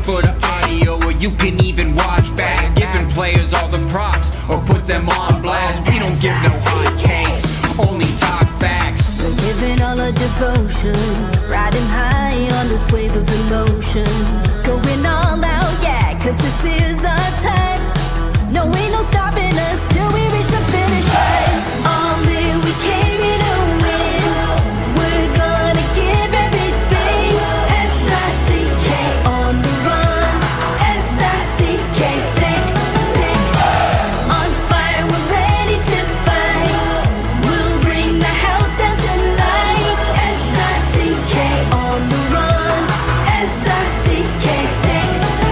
for the audio, or you can even watch back. Giving players all the props, or put them on blast. We don't give no hot takes, only talk facts. We're giving all our devotion, riding high on this wave of emotion. Going all out, yeah, cause this is our time. No, ain't no stopping us till we reach the finish line. All in, we came here to win. We're gonna give everything. S-I-C-K on the run. S-I-C-K, sick, sick. On fire, we're ready to fight. We'll bring the house down tonight. S-I-C-K on the run. S-I-C-K, sick,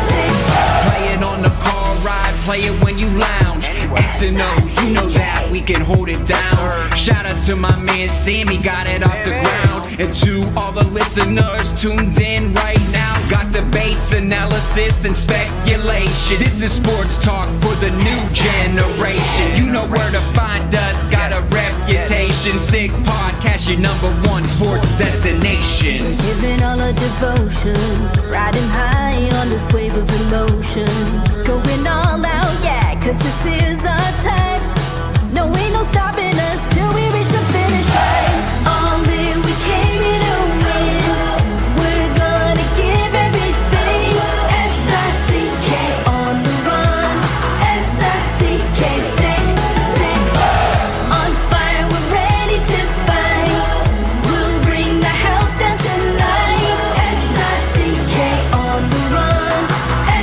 sick. Play it on the car ride, play it when you lounge. X and O, you know that we can hold it down. Shout out to my man Sammy, got it off the ground. And to all the listeners tuned in right now, got debates, analysis, and speculation. This is sports talk for the new generation. You know where to find us, got a reputation. Sick podcast, your #1 sports destination. Giving all our devotion, riding high on this wave of emotion. Going all out, yeah, cause this is our time. No, ain't no stopping us till we reach the finish line. All in, we came here to win. We're gonna give everything. S-I-C-K on the run. S-I-C-K, sick, sick. On fire, we're ready to fight. We'll bring the house down tonight. S-I-C-K on the run.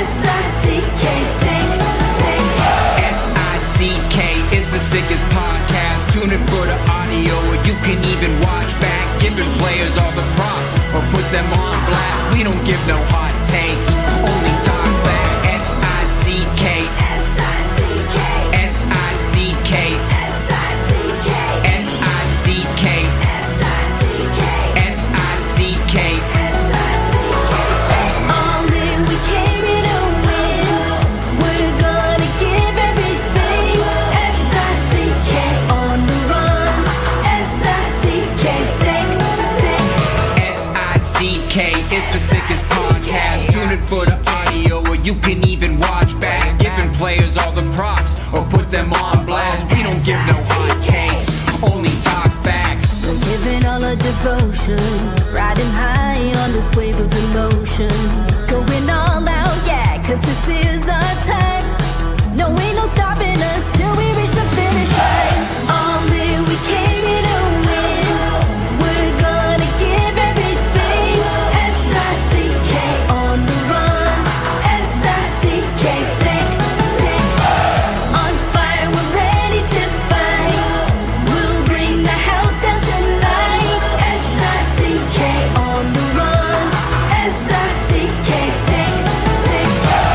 S-I-C-K, sick, sick. S-I-C-K is the sickest podcast. Tune in for the audio, or you can even watch back. Giving players all the props, or put them on blast. We don't give no hot takes, only talk back. S-I-C-K, S-I-C-K, S-I-C-K, S-I-C-K, S-I-C-K, S-I-C-K, S-I-C-K. All in, we came here to win. We're gonna give everything. S-I-C-K on the run. S-I-C-K, sick, sick. S-I-C-K is the sickest podcast. Tune in for the audio, or you can even watch back. Giving players all the props, or put them on blast. We don't give no hot takes, only talk facts. We're giving all our devotion, riding high on this wave of emotion. Going all out, yeah, cause this is our time. No, ain't no stopping us till we reach the finish line. All in, we came here to win. We're gonna give everything. S-I-C-K on the run. S-I-C-K, sick, sick. On fire, we're ready to fight. We'll bring the house down tonight. S-I-C-K on the run. S-I-C-K, sick, sick.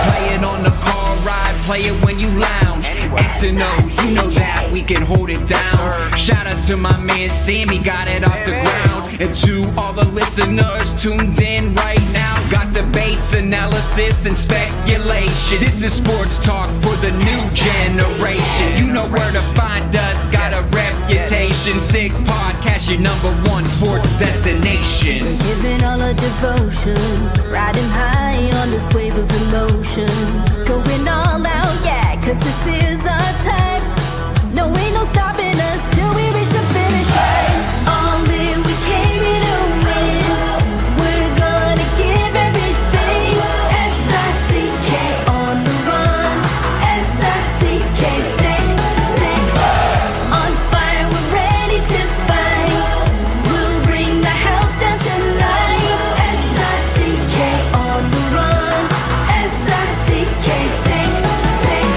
Play it on the car ride, play it when you lounge. X and O, you know that we can hold it down. Shout out to my man Sammy, got it off the ground. And to all the listeners tuned in right now, got debates, analysis, and speculation. This is sports talk for the new generation. You know where to find us, got a reputation. Sick podcast, your #1 sports destination. Giving all our devotion, riding high on this wave of emotion. Going all out, yeah, cause this is our time. No, ain't no stopping us till we reach the finish line. All in, we came here to win. We're gonna give everything. S-I-C-K on the run. S-I-C-K, sick, sick. On fire, we're ready to fight. We'll bring the house down tonight. S-I-C-K on the run. S-I-C-K, sick, sick.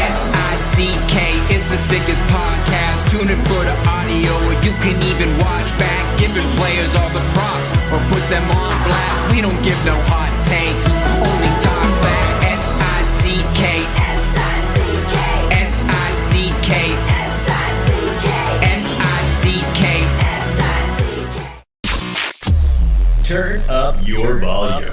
S-I-C-K is the sickest podcast. Tune in for the audio, or you can even watch back. Giving players all the props, or put them on blast. We don't give no hot takes, only talk back. S-I-C-K, S-I-C-K, S-I-C-K, S-I-C-K, S-I-C-K. S-I-C-K. Turn up your volume.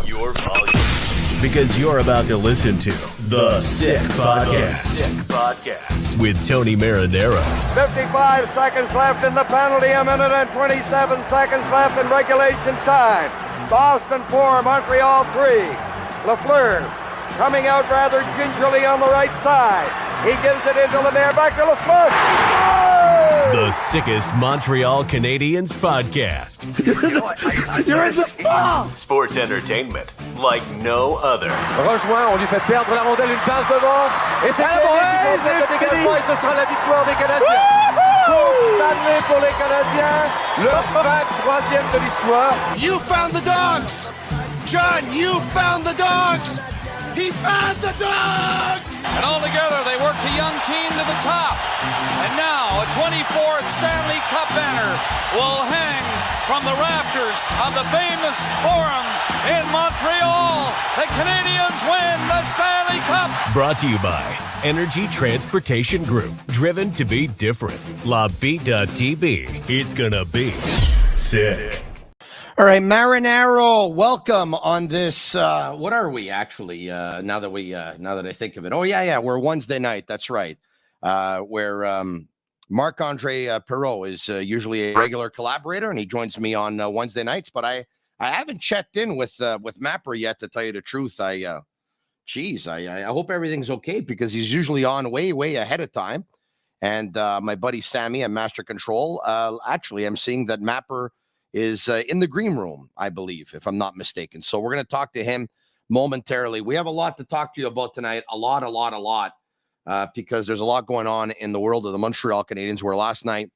Because you're about to listen to The Sick Podcast. With Tony Marinaro. 55 seconds left in the penalty, a minute and 27 seconds left in regulation time. Boston 4, Montreal 3. Lafleur coming out rather gingerly on the right side. He gives it into Lemaire, back to Lafleur. Oh! The sickest Montreal Canadiens podcast. You're in the ball! Sports entertainment like no other. Rejoint, on lui fait perdre la rondelle, une passe devant. Et c'est le dégagement et ce sera la victoire des Canadiens. Coupe Stanley pour les Canadiens. Le 23e de l'histoire. You found the dogs! John, you found the dogs! He found the dogs! And all together, they worked a young team to the top. And now, a 24th Stanley Cup banner will hang from the rafters of the famous Forum in Montreal. The Canadiens win the Stanley Cup! Brought to you by Energy Transportation Group. Driven to be different. La Bittt.tv. It's gonna be sick. All right, Marinaro, welcome on this. What are we actually? Now that I think of it, we're Wednesday night. That's right. Where Marc-Andre Perrault is usually a regular collaborator, and he joins me on Wednesday nights. But I haven't checked in with Mapper yet, to tell you the truth. I hope everything's okay, because he's usually on way ahead of time. And my buddy Sammy at Master Control, actually, I'm seeing that Mapper is in the green room, I believe, if I'm not mistaken. So we're going to talk to him momentarily. We have a lot to talk to you about tonight, a lot, because there's a lot going on in the world of the Montreal Canadiens, where last night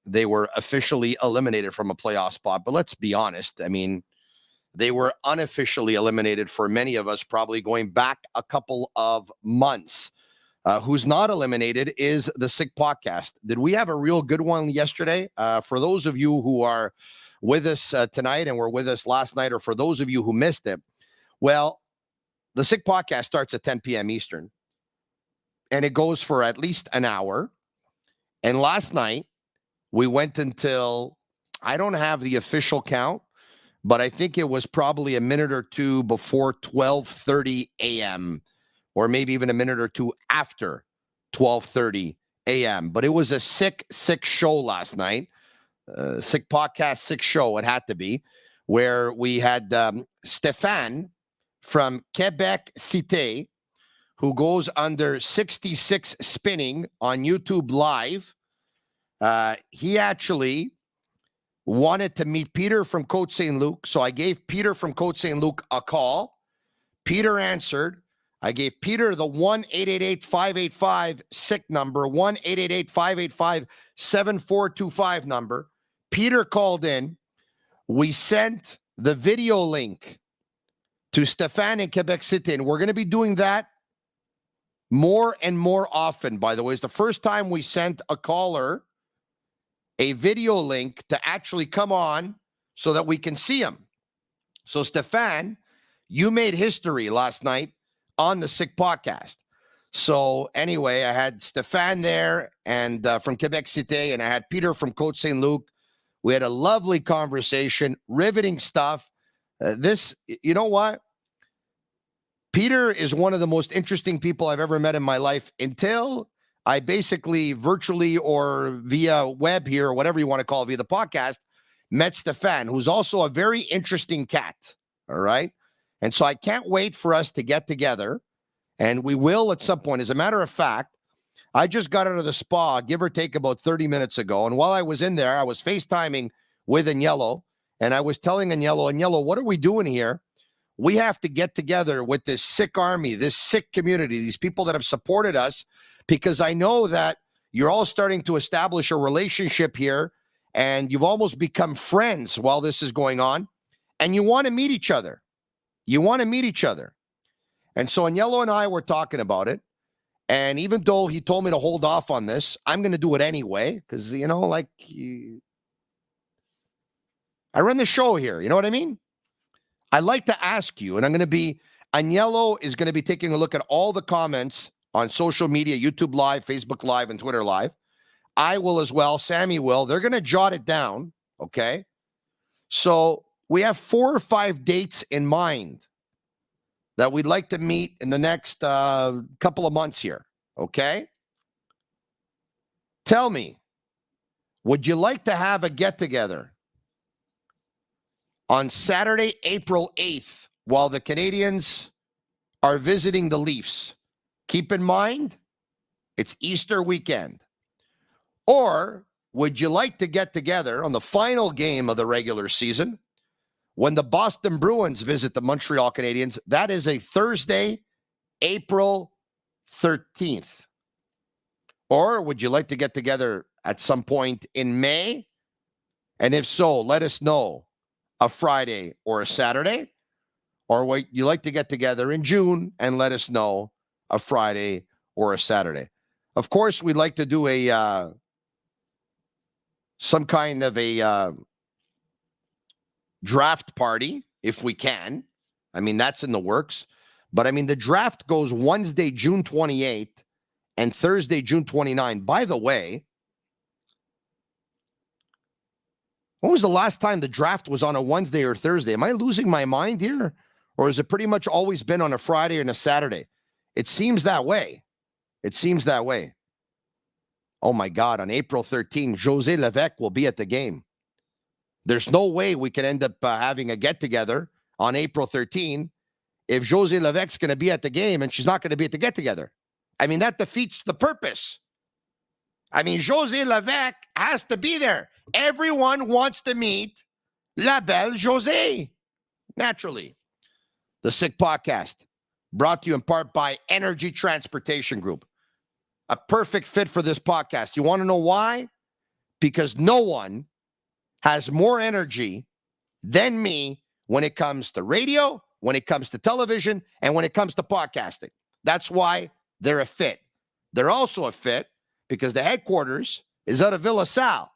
they were officially eliminated from a playoff spot. But let's be honest, I mean, they were unofficially eliminated for many of us, probably going back a couple of months. Who's not eliminated is the Sick Podcast. Did we have a real good one yesterday? For those of you who are with us tonight and were with us last night, or for those of you who missed it, well, the Sick Podcast starts at 10 p.m. Eastern, and it goes for at least an hour. And last night, we went until, I don't have the official count, but I think it was probably a minute or two before 12:30 a.m., or maybe even a minute or two after 12:30 a.m. But it was a sick show last night. Sick Podcast, sick show, it had to be, where we had Stéphane from Quebec Cité, who goes under 66 Spinning on YouTube Live. He actually wanted to meet Peter from Côte Saint-Luc, so I gave Peter from Côte Saint-Luc a call. Peter answered. I gave Peter the 1-888-585-SICK number, 1-888-585-7425 number. Peter called in. We sent the video link to Stéphane in Quebec City, and we're going to be doing that more and more often, by the way. It's the first time we sent a caller a video link to actually come on so that we can see him. So, Stéphane, you made history last night on the Sick Podcast. So anyway, I had Stéphane there and from Quebec Cité, and I had Peter from Côte Saint-Luc. We had a lovely conversation, riveting stuff. You know what? Peter is one of the most interesting people I've ever met in my life, until I basically virtually or via web here, or whatever you want to call it, via the podcast, met Stéphane, who's also a very interesting cat. All right. And so I can't wait for us to get together, and we will at some point. As a matter of fact, I just got out of the spa, give or take, about 30 minutes ago. And while I was in there, I was FaceTiming with Agnello, and I was telling Agnello, what are we doing here? We have to get together with this sick army, this sick community, these people that have supported us, because I know that you're all starting to establish a relationship here, and you've almost become friends while this is going on, and you want to meet each other. And so Agnello and I were talking about it. And even though he told me to hold off on this, I'm going to do it anyway. Because, I run the show here. You know what I mean? I'd like to ask you, and Agnello is going to be taking a look at all the comments on social media, YouTube Live, Facebook Live, and Twitter Live. I will as well. Sammy will. They're going to jot it down. Okay? So we have 4 or 5 dates in mind that we'd like to meet in the next couple of months here, okay? Tell me, would you like to have a get-together on Saturday, April 8th, while the Canadiens are visiting the Leafs. Keep in mind, it's Easter weekend. Or would you like to get together on the final game of the regular season when the Boston Bruins visit the Montreal Canadiens? That is a Thursday, April 13th. Or would you like to get together at some point in May? And if so, let us know, a Friday or a Saturday. Or would you like to get together in June and let us know, a Friday or a Saturday? Of course, we'd like to do a some kind of a draft party if we can. I mean, that's in the works. But I mean, the draft goes Wednesday, June 28th and Thursday, June 29th. By the way, when was the last time the draft was on a Wednesday or Thursday? Am I losing my mind here? Or has it pretty much always been on a Friday and a Saturday? It seems that way. It seems that way. Oh, my God. On April 13th, José Levesque will be at the game. There's no way we can end up having a get-together on April 13th if José Levesque's going to be at the game and she's not going to be at the get-together. I mean, that defeats the purpose. I mean, José Levesque has to be there. Everyone wants to meet La Belle José. Naturally. The Sick Podcast, brought to you in part by Energy Transportation Group. A perfect fit for this podcast. You want to know why? Because no one has more energy than me when it comes to radio, when it comes to television, and when it comes to podcasting. That's why they're a fit. They're also a fit because the headquarters is out of Villa Sal,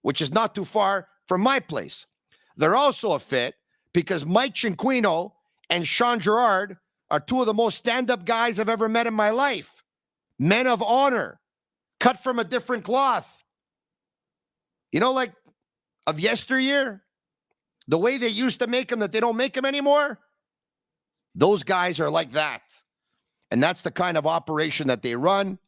which is not too far from my place. They're also a fit because Mike Cinquino and Sean Gerard are two of the most stand-up guys I've ever met in my life. Men of honor, cut from a different cloth. You know, like of yesteryear, the way they used to make them that they don't make them anymore. Those guys are like that. And that's the kind of operation that they run,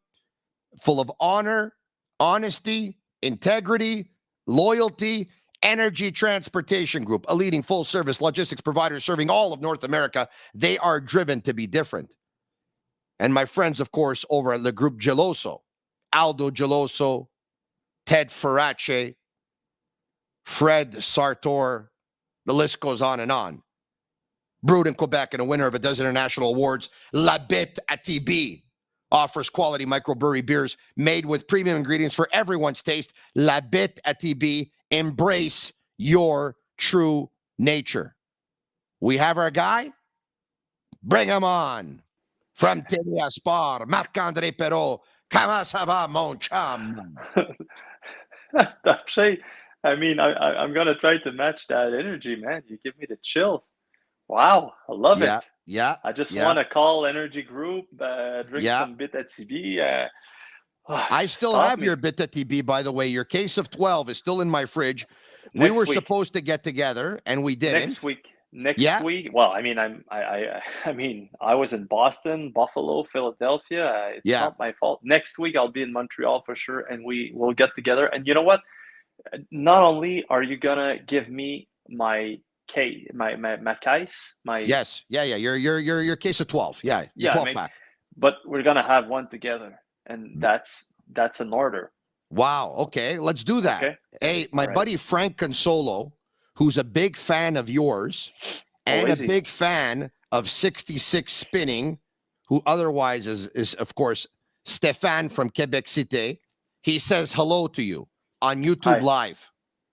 full of honor, honesty, integrity, loyalty. Energy Transportation Group, a leading full-service logistics provider serving all of North America. They are driven to be different. And my friends, of course, over at the group Geloso, Aldo Geloso, Ted Farace, Fred Sartor, the list goes on and on. Brewed in Quebec and a winner of a dozen international awards, La Bittt at Tibi offers quality microbrewery beers made with premium ingredients for everyone's taste. La Bittt at Tibi. Embrace your true nature. We have our guy. Bring him on. From Tibi Sport, Marc-Andre Perrault. Comment ça va, mon chum? I mean, I'm going to try to match that energy, man. You give me the chills. Wow, I love it. Yeah. I just want to call Energy Group, drink some Bittt at Tibi. I still have your Bittt at Tibi, by the way. Your case of 12 is still in my fridge. We were supposed to get together, and we didn't. Next week. Well, I mean, I was in Boston, Buffalo, Philadelphia. It's not my fault. Next week, I'll be in Montreal for sure, and we will get together. And you know what? Not only are you gonna give me my case, your case of 12, 12 pack. But we're gonna have one together. And that's an order. Wow. Okay, let's do that. Okay. Hey, my buddy Frank Consolo, who's a big fan of yours and a big fan of 66 Spinning, who otherwise is of course, Stéphane from Quebec Cité. He says hello to you on YouTube Live.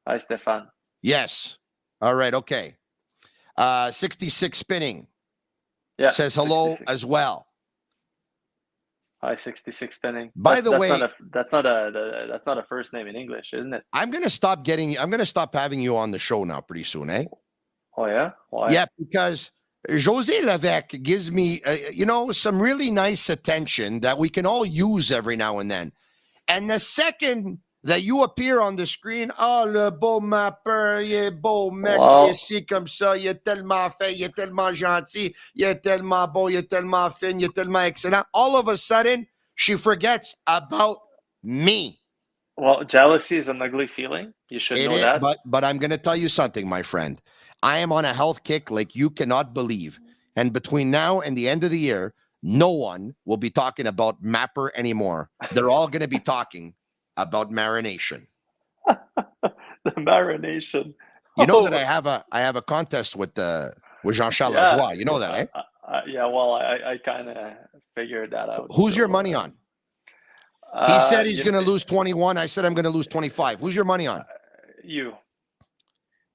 Hi, Stéphane. Yes. All right. Okay. 66 Spinning. Yeah. Says hello 66. As well. Hi, 66 Spinning. By the way, that's not a first name in English, isn't it? I'm gonna stop having you on the show now pretty soon, eh? Oh yeah? Why? Yeah, because José Levesque gives me, some really nice attention that we can all use every now and then. And the second that you appear on the screen, oh, le beau mapper, il est beau mec, ici comme ça, il est tellement fait, il est tellement gentil, il est tellement bon, il est tellement fin, il est tellement excellent. All of a sudden, she forgets about me. Well, jealousy is an ugly feeling. You should know that. But I'm going to tell you something, my friend. I am on a health kick like you cannot believe. And between now and the end of the year, no one will be talking about Mapper anymore. They're all going to be talking about marination. The marination. You know that I have a contest with Jean-Charles Lajoie. You know that, eh? Yeah, well, I kind of figured that out. Who's your money on? He said he's going to lose 21. I said I'm going to lose 25. Who's your money on? You.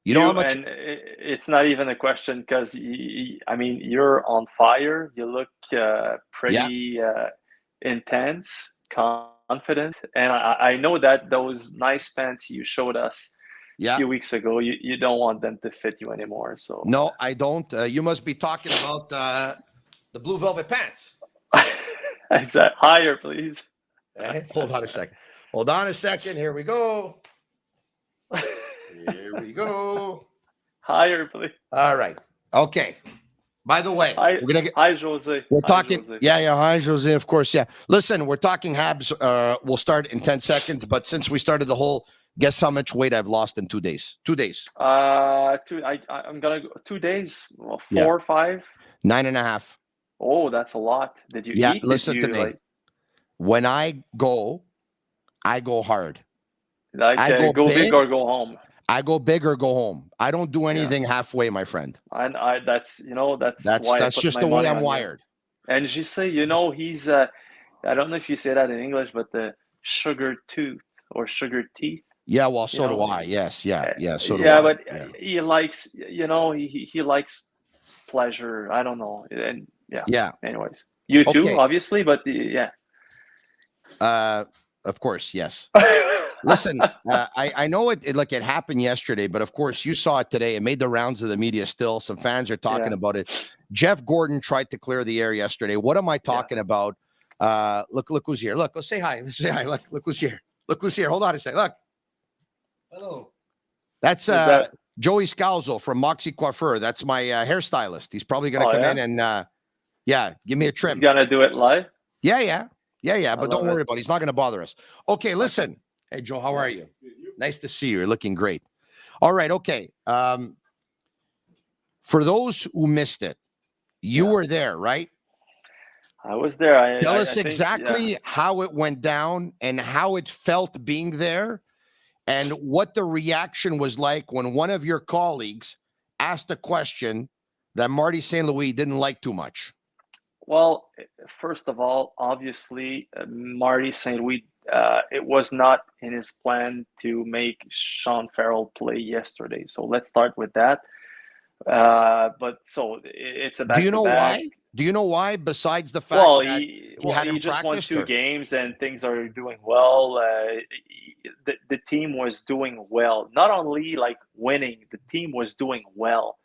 You know how much? And it's not even a question because, I mean, you're on fire. You look pretty intense, confident. And I know that those nice pants you showed us a few weeks ago, you don't want them to fit you anymore. So no, I don't. You must be talking about the blue velvet pants. Exactly. Higher, please. Hold on a second. Here we go. Here we go. Higher, please. All right. Okay. By the way, we're gonna get. Hi, Jose. We're talking. Jose. Yeah. Hi, Jose. Of course. Yeah. Listen, we're talking Habs. We'll start in 10 seconds. But since we started the whole, guess how much weight I've lost in 2 days? 2 days. I'm gonna go 2 days. Well, 4 or 5. 9.5. Oh, that's a lot. Did you? Yeah. Eat? Listen to me. When I go hard. I go big or go home. I go big or go home. I don't do anything halfway, my friend. That's why that's just the way I'm wired. And you say, he's I don't know if you say that in English, but the sugar tooth or sugar teeth. Yeah, well, so do I. Yes, yeah. So do I. Yeah, but he likes, he likes pleasure. I don't know, and yeah. Anyways, you too, obviously, but yeah. Of course, yes. Listen, I know it happened yesterday, but of course you saw it today. It made the rounds of the media still. Some fans are talking about it. Jeff Gorton tried to clear the air yesterday. What am I talking about? Look who's here. Look, go say hi. Let's say hi. Look who's here. Look who's here. Hold on a second. Look. Hello. That's Joey Scalzo from Moxie Coiffeur. That's my hairstylist. He's probably going to come in and give me a trim. He's going to do it live? Yeah. But don't worry about it. He's not going to bother us. Okay, listen. Hey, Joe, how are you? Nice to see you. You're looking great. All right, okay. For those who missed it, you were there, right? I was there. Tell us exactly how it went down and how it felt being there and what the reaction was like when one of your colleagues asked a question that Marty St. Louis didn't like too much. Well, first of all, obviously, Marty St. Louis, it was not in his plan to make Sean Farrell play yesterday. So let's start with that. But so it's a back-to-back. Do you know why? Besides the fact that he just won 2 games and things are doing well. The team was doing well. Not only like winning, the team was doing well.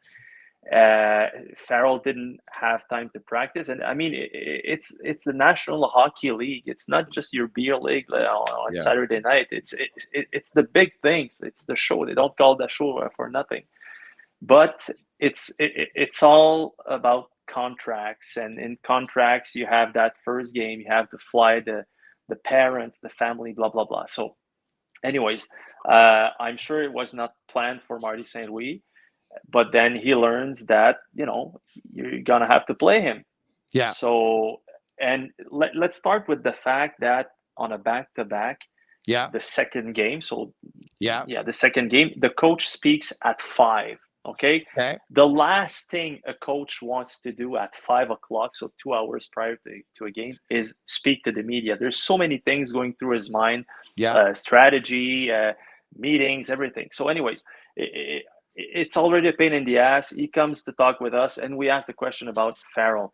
Farrell didn't have time to practice, and I mean it's the National Hockey League. It's not just your beer league on Saturday night. It's the big things. It's the show. They don't call it the show for nothing. But it's all about contracts, and in contracts you have that first game. You have to fly the parents, the family, blah blah blah. So, anyways, I'm sure it was not planned for Marty St. Louis. But then he learns that, you're going to have to play him. Yeah. So, and let's start with the fact that on a back-to-back, the second game. So, the second game, the coach speaks at 5. Okay. The last thing a coach wants to do at 5 o'clock, so 2 hours prior to a game, is speak to the media. There's so many things going through his mind, strategy, meetings, everything. So anyways, it's already a pain in the ass. He comes to talk with us, and we ask the question about Farrell.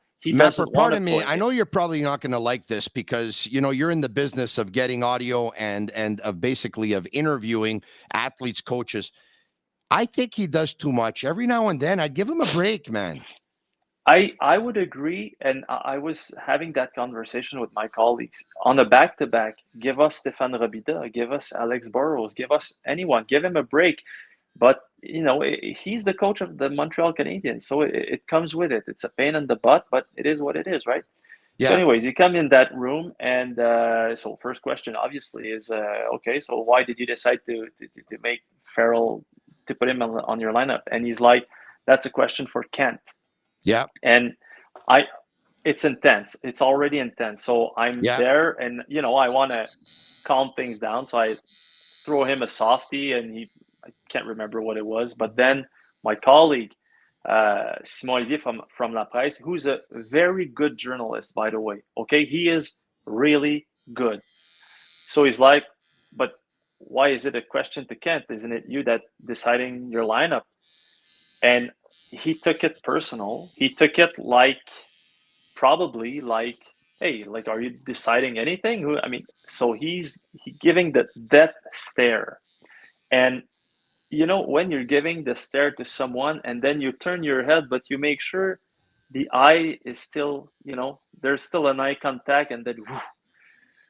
Pardon me. I know you're probably not going to like this because, you're in the business of getting audio and of basically of interviewing athletes, coaches. I think he does too much. Every now and then, I'd give him a break, man. I would agree, and I was having that conversation with my colleagues. On a back-to-back, give us Stéphane Robida, give us Alex Burrows, give us anyone, give him a break. But, he's the coach of the Montreal Canadiens, so it comes with it. It's a pain in the butt, but it is what it is, right? Yeah. So anyways, you come in that room, and so first question, obviously, is, okay, so why did you decide to make Farrell, to put him on your lineup? And he's like, That's a question for Kent. Yeah. And it's intense. It's already intense. So I'm there, and I want to calm things down. So I throw him a softie, and I can't remember what it was. But then my colleague, Simon Olivier from La Presse, who's a very good journalist, by the way. Okay, he is really good. So he's like, but why is it a question to Kent? Isn't it you that deciding your lineup? And he took it personal. He took it probably like, hey, like, are you deciding anything? I mean, so he's giving the death stare. And when you're giving the stare to someone and then you turn your head, but you make sure the eye is still, there's still an eye contact, and then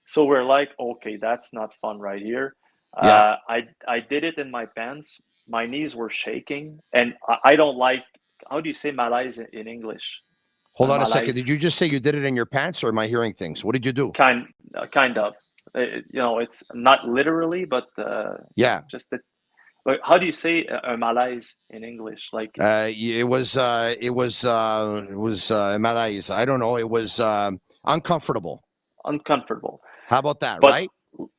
so we're like, okay, that's not fun right here. Yeah. I did it in my pants. My knees were shaking, and I don't like, how do you say malaise in English? Hold on a second. Did you just say you did it in your pants, or am I hearing things? What did you do? Kind of. It's not literally, but just that. But how do you say a malaise in English? Like it was malaise. I don't know. It was uncomfortable. Uncomfortable. How about that? Right?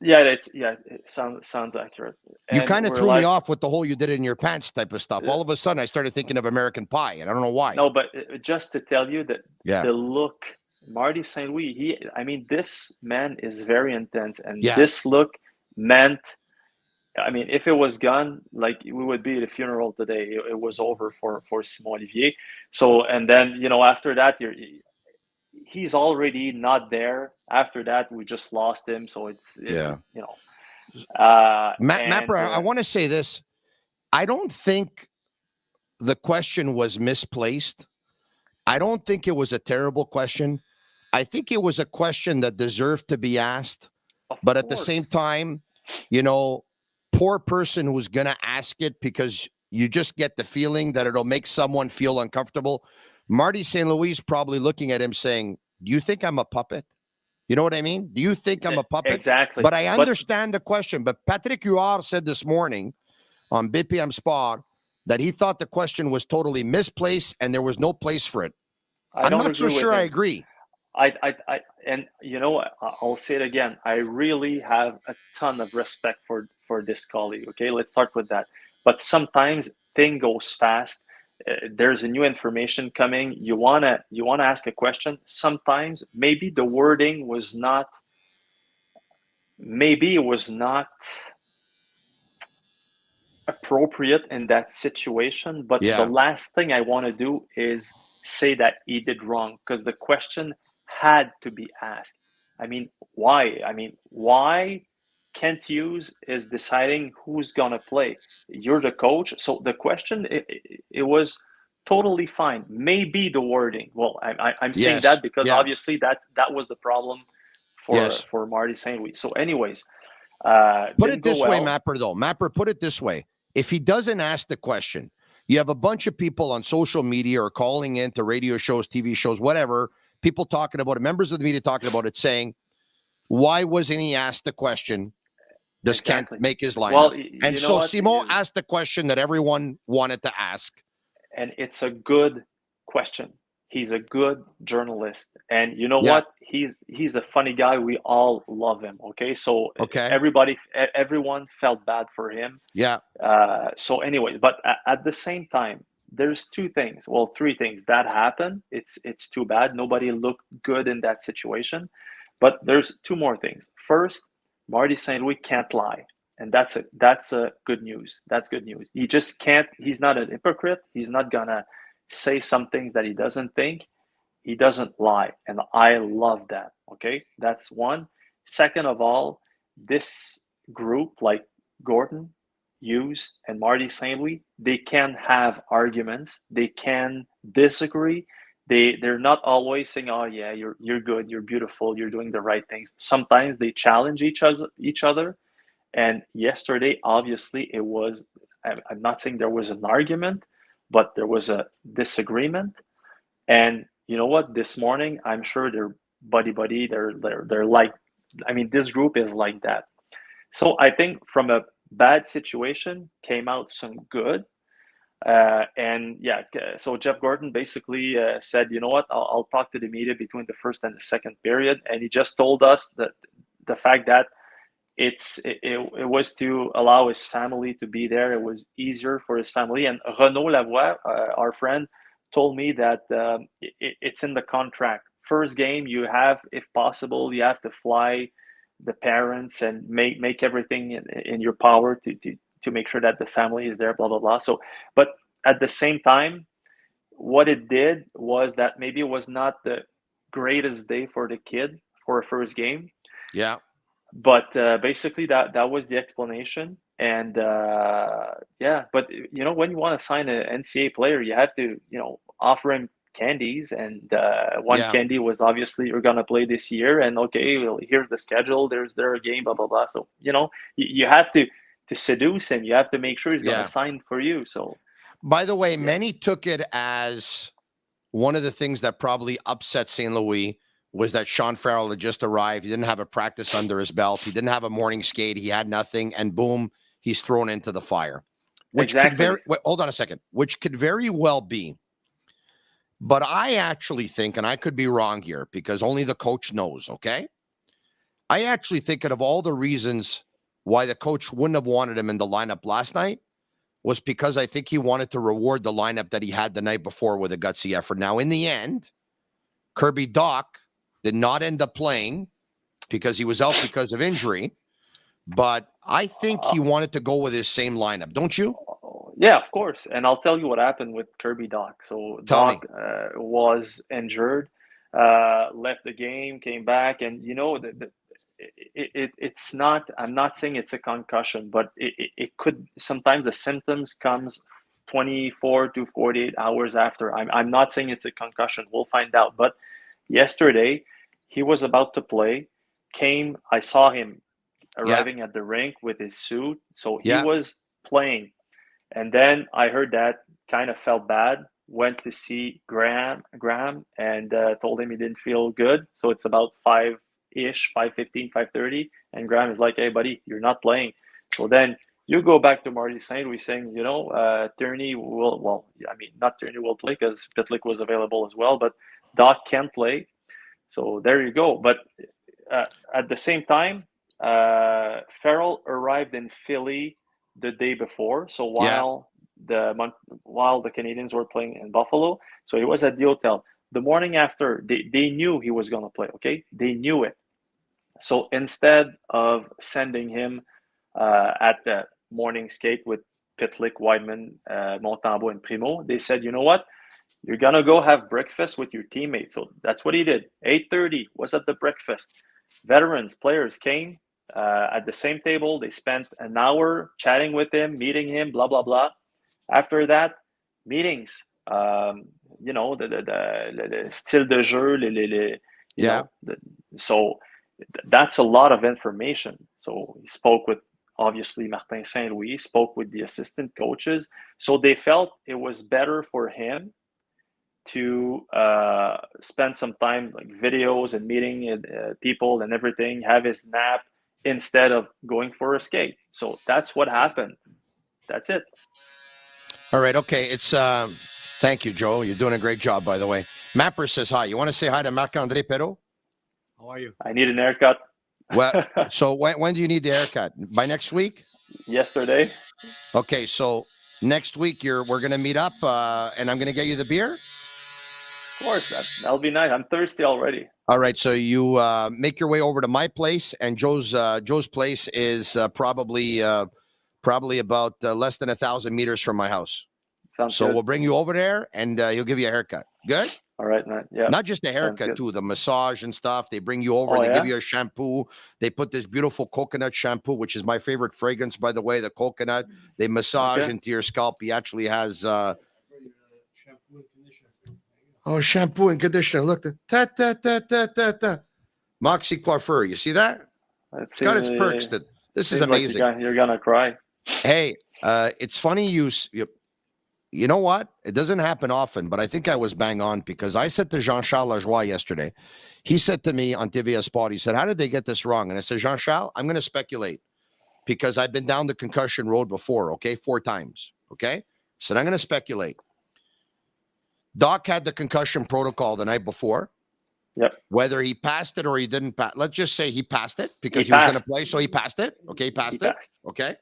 Yeah, it sounds accurate. You kind of threw me off with the whole "you did it in your pants" type of stuff. All of a sudden, I started thinking of American Pie, and I don't know why. No, but just to tell you that the look, Marty St. Louis, this man is very intense, and this look meant, I mean, if it was gone, like, we would be at a funeral today. It was over for Simon Olivier. So, and then after that, he's already not there. After that, we just lost him. So Mapper, I want to say this. I don't think the question was misplaced. I don't think it was a terrible question. I think it was a question that deserved to be asked. But at the same time, poor person who's going to ask it, because you just get the feeling that it'll make someone feel uncomfortable. Marty St. Louis probably looking at him saying, do you think I'm a puppet? You know what I mean? Do you think I'm a puppet? Exactly. But I understand the question. But Patrick Huard said this morning on BPM Sport that he thought the question was totally misplaced and there was no place for it. I'm not so sure I agree. And I'll say it again. I really have a ton of respect for this colleague. Okay, let's start with that. But sometimes thing goes fast. There's a new information coming. You wanna ask a question. Sometimes maybe the wording was not. Maybe it was not appropriate in that situation. But the last thing I want to do is say that he did wrong, because the question had to be asked. I mean, why? Why Kent Hughes is deciding who's gonna play? You're the coach, so the question it was totally fine. Maybe the wording. Well, I'm saying that because obviously that was the problem for Marty St. Louis. So, anyways, put it this way, Mapper. Though Mapper, put it this way: if he doesn't ask the question, you have a bunch of people on social media or calling into radio shows, TV shows, whatever. People talking about it, members of the media talking about it, saying, why wasn't he asked the question? Does Kent make his lineup? Well, and so Simon asked the question that everyone wanted to ask. And it's a good question. He's a good journalist. And you know what? He's a funny guy. We all love him. Okay. So everyone felt bad for him. Yeah. So anyway, but at the same time, there's three things that happened. It's too bad. Nobody looked good in that situation. But there's two more things. First, Marty St. Louis can't lie. And that's a good news. That's good news. He just can't. He's not a hypocrite. He's not going to say some things that he doesn't think. He doesn't lie. And I love that. Okay. That's one. Second of all, this group, like Gorton, Hughes, and Marty St. Louis, they can have arguments. They can disagree. They're not always saying, "Oh yeah, you're good, you're beautiful, you're doing the right things." Sometimes they challenge each other. And yesterday, obviously, it was. I'm not saying there was an argument, but there was a disagreement. And you know what? This morning, I'm sure they're buddy. They're like, I mean, this group is like that. So I think from a bad situation came out some good. And yeah, so Jeff Gorton basically said, you know what, I'll talk to the media between the first and the second period. And he just told us that the fact that it was to allow his family to be there. It was easier for his family. And Renaud Lavoie, our friend, told me that it's in the contract. First game, you have, if possible, you have to fly the parents and make everything in your power to make sure that the family is there, blah, blah, blah. So, but at the same time, what it did was that maybe it was not the greatest day for the kid for a first game. Yeah. But basically that was the explanation. And yeah, but you know, when you want to sign an NCAA player, you have to, you know, offer him candies. And one candy was obviously, you're going to play this year. And okay, well, here's the schedule. There's a game, blah, blah, blah. So, you know, you have to seduce him. You have to make sure he's going to sign for you. So, by the way, many took it as one of the things that probably upset St. Louis was that Sean Farrell had just arrived. He didn't have a practice under his belt. He didn't have a morning skate. He had nothing. And boom, he's thrown into the fire. Which could hold on a second. Which could very well be. But I actually think, and I could be wrong here because only the coach knows, okay? I actually think that of all the reasons why the coach wouldn't have wanted him in the lineup last night was because I think he wanted to reward the lineup that he had the night before with a gutsy effort. Now, in the end, Kirby Dach did not end up playing because he was out because of injury, but I think he wanted to go with his same lineup, don't you? Yeah, of course. And I'll tell you what happened with Kirby Dach. So Dach was injured, left the game, came back, and you know, it's not, I'm not saying it's a concussion, but it could, sometimes the symptoms comes 24 to 48 hours after. I'm not saying it's a concussion. We'll find out. But yesterday, he was about to play, I saw him arriving at the rink with his suit. So he was playing. And then I heard that, kind of felt bad, went to see Graham and told him he didn't feel good. So it's about 5-ish, 5:15, 5:30. And Graham is like, hey, buddy, you're not playing. So then you go back to Marty St. Louis saying, you know, Tierney will, well, I mean, not Tierney will play because Pitlick was available as well, but Dach can play. So there you go. But at the same time, Farrell arrived in Philly the day before. So while the Canadiens were playing in Buffalo, so he was at the hotel. The morning after, they knew he was going to play, okay? They knew it. So instead of sending him at the morning skate with Pitlick, Wideman, Montembeault, and Primo, they said, you know what? You're going to go have breakfast with your teammates. So that's what he did. 8:30 was at the breakfast. Veterans, players came at the same table. They spent an hour chatting with him, meeting him, blah, blah, blah. After that, meetings, you know, the style de jeu, you know, so that's a lot of information. So he spoke with, obviously, Martin St. Louis, spoke with the assistant coaches. So they felt it was better for him to spend some time, like videos and meeting people and everything, have his nap instead of going for a skate. So that's what happened. That's it. All right. Okay. It's thank you, Joe. You're doing a great job, by the way. Mapper says hi. You want to say hi to Marc-Andre Perrault? How are you? I need an haircut. Well, so when do you need the haircut? By next week? Yesterday. Okay. So next week we're going to meet up and I'm going to get you the beer. Of course, that'll be nice. I'm thirsty already. All right, so you make your way over to my place, and Joe's place is probably about less than 1,000 meters from my house. Sounds good. We'll bring you over there, and he'll give you a haircut. Good? All right, man. Yeah. Not just a haircut, too. The massage and stuff. They bring you over. They give you a shampoo. They put this beautiful coconut shampoo, which is my favorite fragrance, by the way, the coconut. They massage into your scalp. He actually has... shampoo and conditioner. Look, Moxie Coiffeur. You see that? It's got its perks. This is amazing. Like you're gonna cry. Hey, it's funny you know what? It doesn't happen often, but I think I was bang on because I said to Jean-Charles Lajoie yesterday, he said to me on TVA Sport, he said, how did they get this wrong? And I said, Jean-Charles, I'm going to speculate because I've been down the concussion road before, okay, 4 times, okay? So I'm going to speculate. Doc had the concussion protocol the night before. Yep. Whether he passed it or he didn't pass, let's just say he passed it because he was going to play, so he passed it. Okay, he passed it. Okay,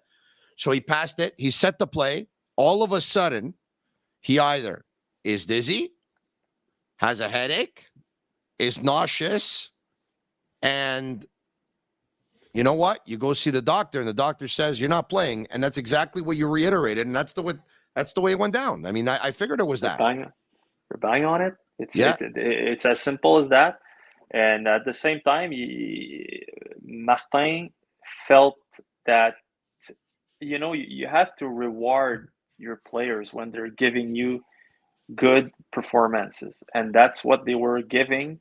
so he passed it. He set the play. All of a sudden, he either is dizzy, has a headache, is nauseous, and you know what? You go see the doctor, and the doctor says you're not playing, and that's exactly what you reiterated, and that's the way it went down. I mean, I figured it was that. You're bang on it. It's as simple as that. And at the same time, Martin felt that, you have to reward your players when they're giving you good performances. And that's what they were giving.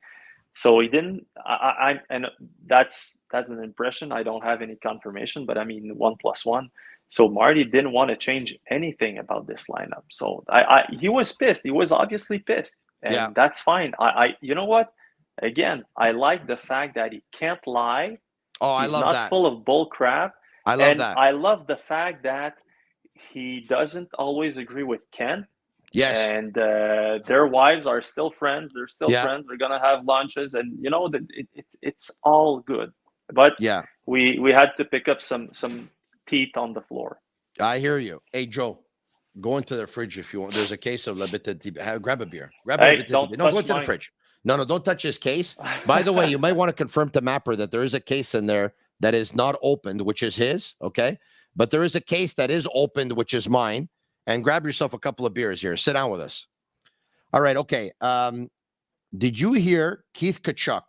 So he didn't, and that's an impression. I don't have any confirmation, but I mean, 1+1. So Marty didn't want to change anything about this lineup. So he was pissed. He was obviously pissed. And that's fine. You know what? Again, I like the fact that he can't lie. Oh, I love that. He's not full of bull crap. I love that. I love the fact that he doesn't always agree with Ken. Yes. And their wives are still friends. They're still friends. They're going to have lunches. And, it's all good. But we had to pick up some teeth on the floor. I hear you. Hey, Joe. Go into the fridge if you want. There's a case of Bittt. Grab a beer. Go into the fridge. No, don't touch this case. By the way, you might want to confirm to Mapper that there is a case in there that is not opened, which is his, okay? But there is a case that is opened, which is mine. And grab yourself a couple of beers here. Sit down with us. All right, okay. Did you hear Keith Tkachuk?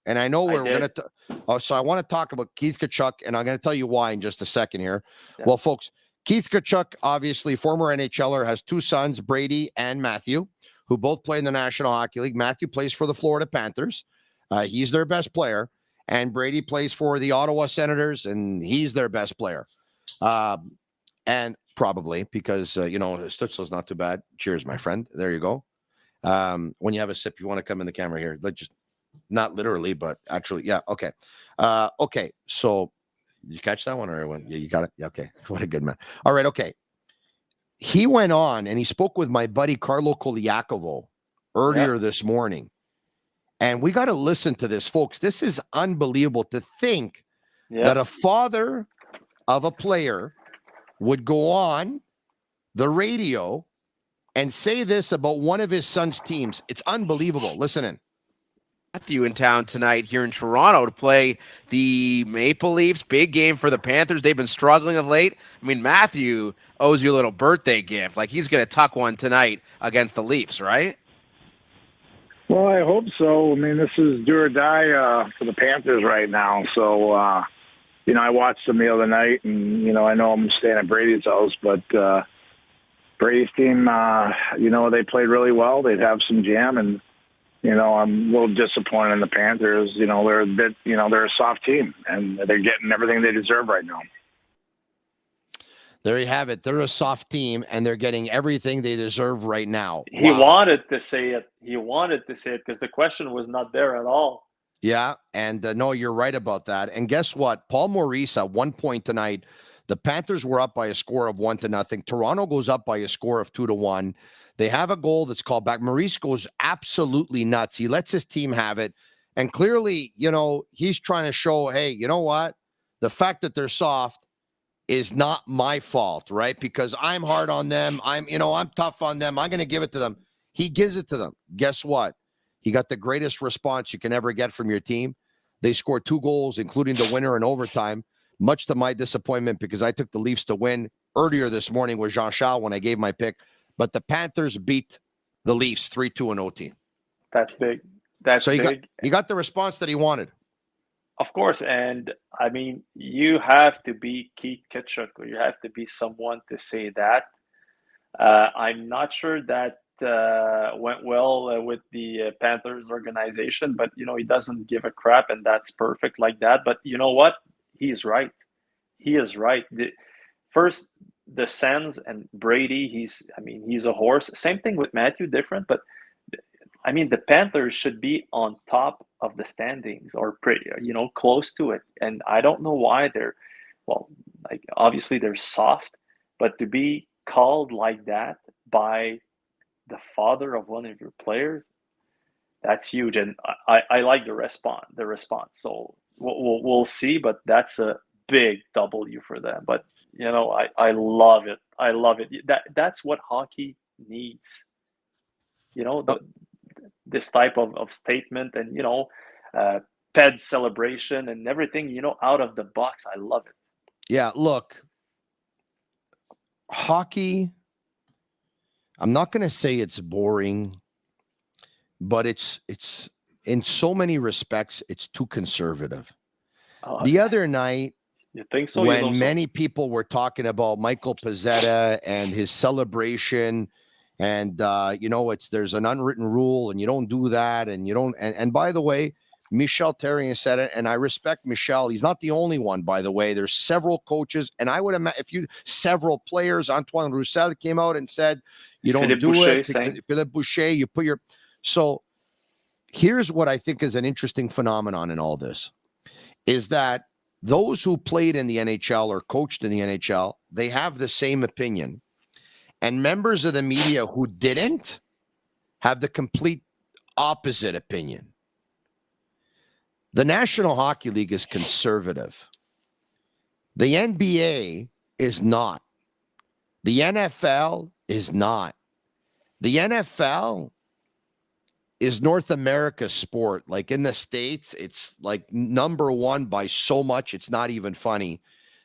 And I know we're going to... so I want to talk about Keith Tkachuk, and I'm going to tell you why in just a second here. Yeah. Well, folks... Keith Tkachuk, obviously former NHLer, has two sons, Brady and Matthew, who both play in the National Hockey League. Matthew plays for the Florida Panthers. He's their best player. And Brady plays for the Ottawa Senators, and he's their best player. And probably because, Stützle's not too bad. Cheers, my friend. There you go. When you have a sip, you want to come in the camera here. Just not literally, but actually, yeah, okay. Okay, so... You catch that one or when? Yeah, you got it. Yeah, okay. What a good man. All right. Okay. He went on and he spoke with my buddy Carlo Koliakovo earlier this morning. And we got to listen to this, folks. This is unbelievable to think that a father of a player would go on the radio and say this about one of his son's teams. It's unbelievable. Listen in. Matthew in town tonight here in Toronto to play the Maple Leafs. Big game for the Panthers. They've been struggling of late. I mean, Matthew owes you a little birthday gift. Like, he's going to tuck one tonight against the Leafs, right? Well, I hope so. I mean, this is do or die for the Panthers right now. So, I watched them the other night, and, I know I'm staying at Brady's house, but Brady's team, they played really well. They'd have some jam, and I'm a little disappointed in the Panthers. They're a bit, they're a soft team, and they're getting everything they deserve right now. There you have it. They're a soft team, and they're getting everything they deserve right now. Wow. He wanted to say it. Because the question was not there at all. Yeah, and no, you're right about that. And guess what? Paul Maurice at one point tonight, the Panthers were up by a score of 1-0. Toronto goes up by a score of 2-1. They have a goal that's called back. Maurice goes absolutely nuts. He lets his team have it. And clearly, he's trying to show, hey, you know what? The fact that they're soft is not my fault, right? Because I'm hard on them. I'm tough on them. I'm going to give it to them. He gives it to them. Guess what? He got the greatest response you can ever get from your team. They scored 2 goals, including the winner in overtime, much to my disappointment because I took the Leafs to win earlier this morning with Jean-Charles when I gave my pick. But the Panthers beat the Leafs 3-2 in OT. That's big. He got the response that he wanted. Of course. And, I mean, you have to be Keith Tkachuk, or you have to be someone to say that. I'm not sure that went well with the Panthers organization, but, he doesn't give a crap, and that's perfect like that. But you know what? He's right. He is right. First, the Sens and Brady, he's a horse. Same thing with Matthew, different, but the Panthers should be on top of the standings or pretty, close to it. And I don't know why obviously they're soft, but to be called like that, by the father of one of your players, that's huge. And I like the response. So we'll see, but that's a big W for them. But I love it. I love it. That's what hockey needs. This type of statement and Ped celebration and everything. Out of the box. I love it. Yeah, look, hockey. I'm not going to say it's boring, but it's in so many respects it's too conservative. The other night. You think so? When many people were talking about Michael Pezzetta and his celebration, and there's an unwritten rule, and you don't do that, and you don't. And by the way, Michel Therrien said it, and I respect Michel. He's not the only one, by the way. There's several coaches, and I would imagine several players. Antoine Roussel came out and said, "You don't Philippe do Boucher, it." Philippe Boucher, you put your. So here's what I think is an interesting phenomenon in all this, is that those who played in the NHL or coached in the NHL, they have the same opinion. And members of the media who didn't have the complete opposite opinion. The National Hockey League is conservative. The NBA is not. The NFL is not. The NFL is North America's sport. Like in the States, it's like number one by so much, it's not even funny.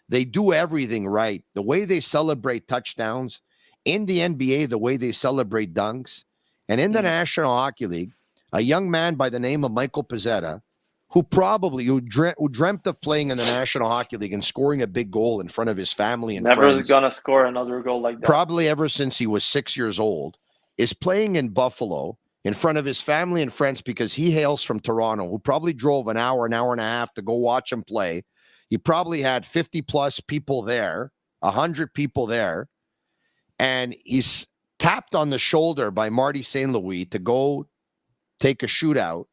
They do everything right. The way they celebrate touchdowns, in the NBA, the way they celebrate dunks, and in the National Hockey League, a young man by the name of Michael Pezzetta, who dreamt of playing in the National Hockey League and scoring a big goal in front of his family and never friends. Never gonna score another goal like that. Probably ever since he was 6 years old, is playing in Buffalo in front of his family and friends because he hails from Toronto, who probably drove an hour and a half to go watch him play. He probably had 50 plus people there, 100 people there. And he's tapped on the shoulder by Marty St. Louis to go take a shootout.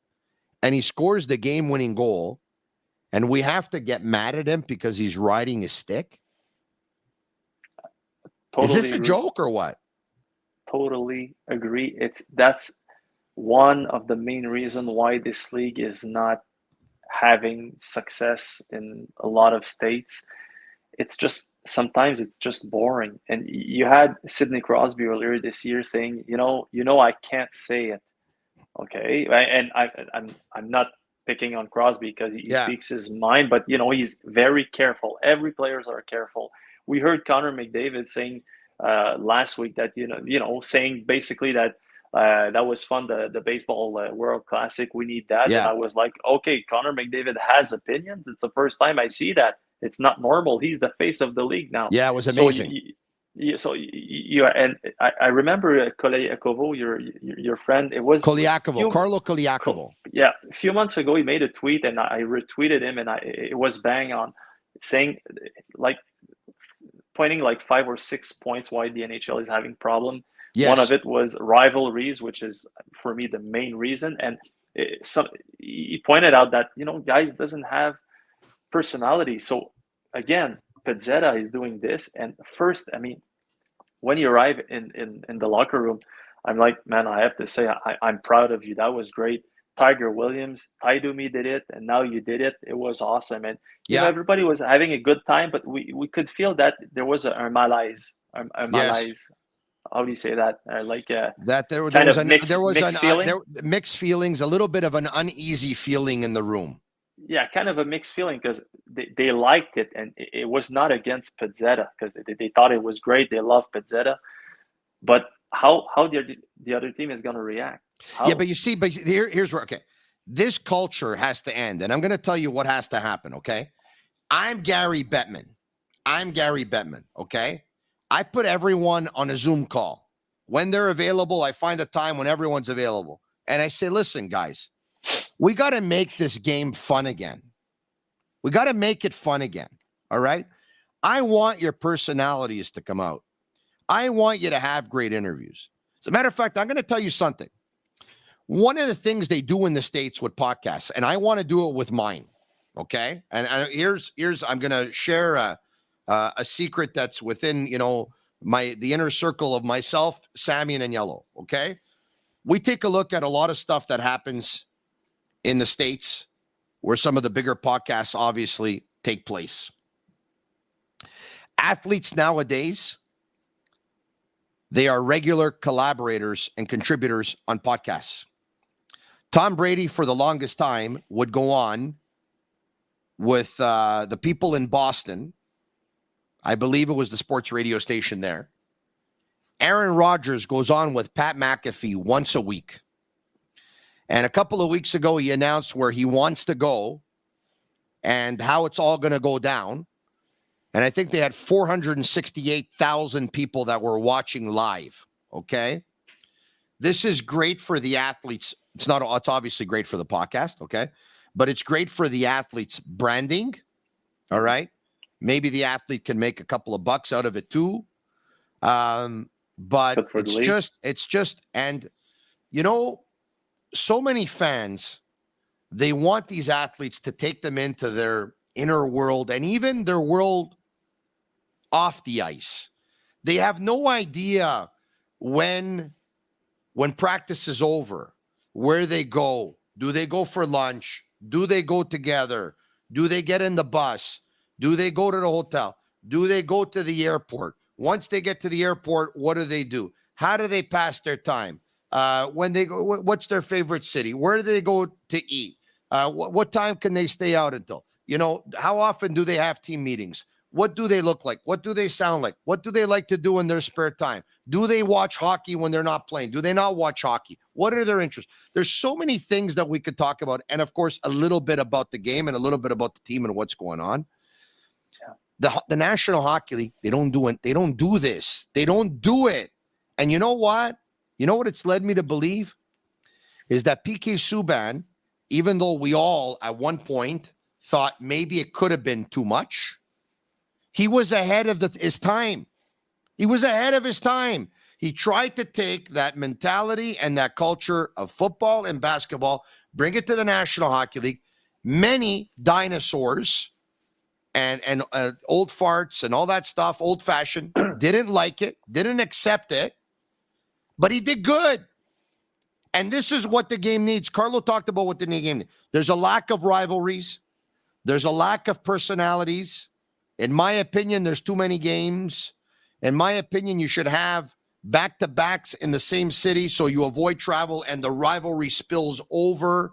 And he scores the game-winning goal. And we have to get mad at him because he's riding his stick? Totally Is this a joke or what? Totally agree. That's one of the main reasons why this league is not having success in a lot of states. It's just sometimes it's just boring. And you had Sidney Crosby earlier this year saying, I can't say it. Okay, and I'm not picking on Crosby because he speaks his mind, but he's very careful. Every players are careful. We heard Connor McDavid saying last week that saying basically that that was fun, the baseball World Classic. We need that. And I was like, okay, Connor McDavid has opinions. It's the first time I see that. It's not normal. He's the face of the league now. Yeah, it was amazing. And I remember Koliakovo, your friend. It was Carlo Koliakovo. Yeah, a few months ago he made a tweet, and I retweeted him, and it was bang on, saying pointing 5 or 6 points why the NHL is having problem. Yes. One of it was rivalries, which is for me the main reason, and he pointed out that guys doesn't have personality. So again, Pezzetta is doing this, and first, when you arrive in the locker room, I'm like, man, I have to say I'm proud of you. That was great. Tiger Williams, Taidumi did it, and now you did it. It was awesome, and everybody was having a good time, but we could feel that there was a malaise. Malaise. How do you say that? That there was mixed feelings, a little bit of an uneasy feeling in the room. Yeah, kind of a mixed feeling because they liked it, and it was not against Pezzetta because they thought it was great. They love Pezzetta, but how the other team is going to react? How? Yeah, but you see, here's where this culture has to end, and I'm going to tell you what has to happen. Okay, I'm Gary Bettman. Okay, I put everyone on a Zoom call when they're available. I find a time when everyone's available, and I say, listen, guys. We got to make this game fun again. We got to make it fun again. All right. I want your personalities to come out. I want you to have great interviews. As a matter of fact, I'm going to tell you something. One of the things they do in the States with podcasts, and I want to do it with mine. Okay. And here's I'm going to share a secret that's within, the inner circle of myself, Sammy, and Yellow, okay? We take a look at a lot of stuff that happens in the States where some of the bigger podcasts obviously take place. Athletes nowadays, they are regular collaborators and contributors on podcasts. Tom Brady, for the longest time, would go on with the people in Boston. I believe it was the sports radio station there. Aaron Rodgers goes on with Pat McAfee once a week. And a couple of weeks ago, he announced where he wants to go and how it's all going to go down. And I think they had 468,000 people that were watching live, okay? This is great for the athletes. It's obviously great for the podcast, okay? But it's great for the athletes' branding, all right? Maybe the athlete can make a couple of bucks out of it too. But it's just, and you know, so many fans, they want these athletes to take them into their inner world and even their world off the ice. They have no idea when practice is over, where they go. Do they go for lunch? Do they go together? Do they get in the bus? Do they go to the hotel? Do they go to the airport? Once they get to the airport, what do? How do they pass their time? When they go, what's their favorite city? Where do they go to eat? What time can they stay out until? You know, how often do they have team meetings? What do they look like? What do they sound like? What do they like to do in their spare time? Do they watch hockey when they're not playing? Do they not watch hockey? What are their interests? There's so many things that we could talk about. And of course, a little bit about the game and a little bit about the team and what's going on. The National Hockey League, they don't do it. They don't do this. They don't do it. And you know what? You know what it's led me to believe? Is that PK Subban, even though we all at one point thought maybe it could have been too much, he was ahead of his time. He was ahead of his time. He tried to take that mentality and that culture of football and basketball, bring it to the National Hockey League. Many dinosaurs and old farts and all that stuff, old-fashioned, didn't like it, didn't accept it, but he did good. And this is what the game needs. Carlo talked about what the game needs. There's a lack of rivalries. There's a lack of personalities. In my opinion, there's too many games. In my opinion, you should have back-to-backs in the same city so you avoid travel and the rivalry spills over.